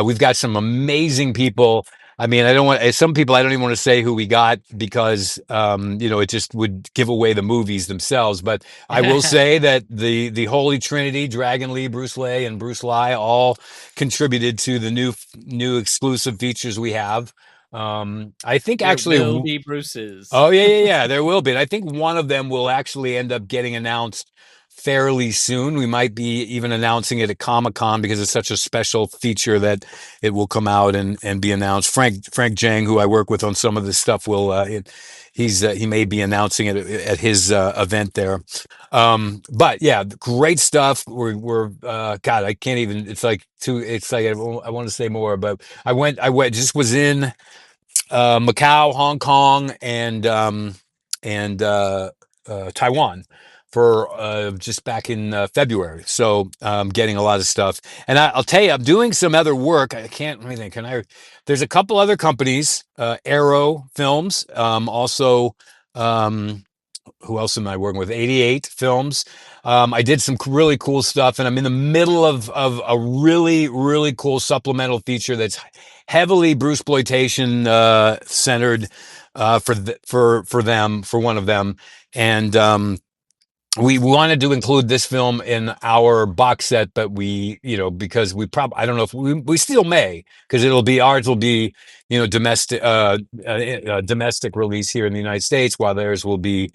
We've got some amazing people. I mean, some people I don't even want to say who we got, because it just would give away the movies themselves. But I will say that the Holy Trinity, Dragon Lee, Bruce Lee, and Bruce Lee, all contributed to the new exclusive features we have. I think there actually will be Bruce's. Oh yeah, there will be. And I think one of them will actually end up getting announced fairly soon. We might be even announcing it at Comic-Con, because it's such a special feature that it will come out and be announced. Frank Jang, who I work with on some of this stuff, he may be announcing it at his event there. But yeah, great stuff. We're God, I can't even. It's like I want to say more, but I just was in Macau, Hong Kong, and Taiwan for just back in February. So getting a lot of stuff. And I'll tell you, I'm doing some other work. I can't, let me think. There's a couple other companies, Arrow Films, also, who else am I working with? 88 Films. I did some really cool stuff, and I'm in the middle of a really, really cool supplemental feature that's heavily Bruceploitation centered for one of them. And we wanted to include this film in our box set, but we, because I don't know if we still may, because ours will be, domestic release here in the United States, while theirs will be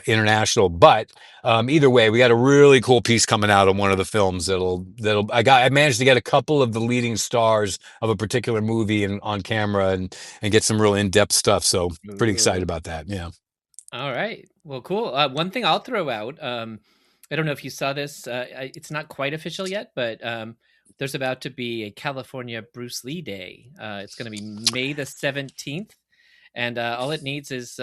international. But either way, we got a really cool piece coming out on one of the films I managed to get a couple of the leading stars of a particular movie on camera and get some real in-depth stuff. So pretty excited about that. Yeah. All right. Well, cool. One thing I'll throw out, I don't know if you saw this. It's not quite official yet, but there's about to be a California Bruce Lee Day. It's going to be May the 17th. And all it needs is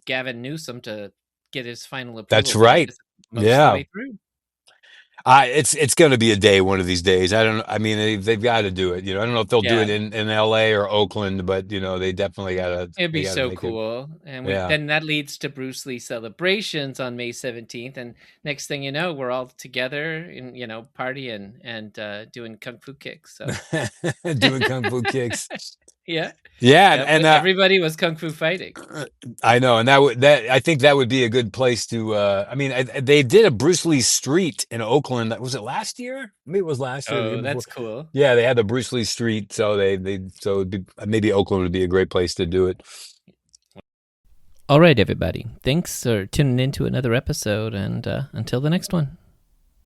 Gavin Newsom to get his final approval. That's right. Most of the way through. It's going to be a day one of these days. I mean, they've got to do it. I don't know if they'll do it in LA or Oakland, but they definitely got to. It'd be so cool. And then that leads to Bruce Lee celebrations on May 17th. And next thing you know, we're all together and, partying and doing Kung Fu kicks. So doing Kung Fu kicks. Yeah. And everybody was Kung Fu fighting. I know. And I think that would be a good place to, they did a Bruce Lee street in Oakland. Was it last year? Maybe it was last year. Oh, that's cool. Yeah. They had the Bruce Lee street. So maybe Oakland would be a great place to do it. All right, everybody. Thanks for tuning in to another episode. And until the next one.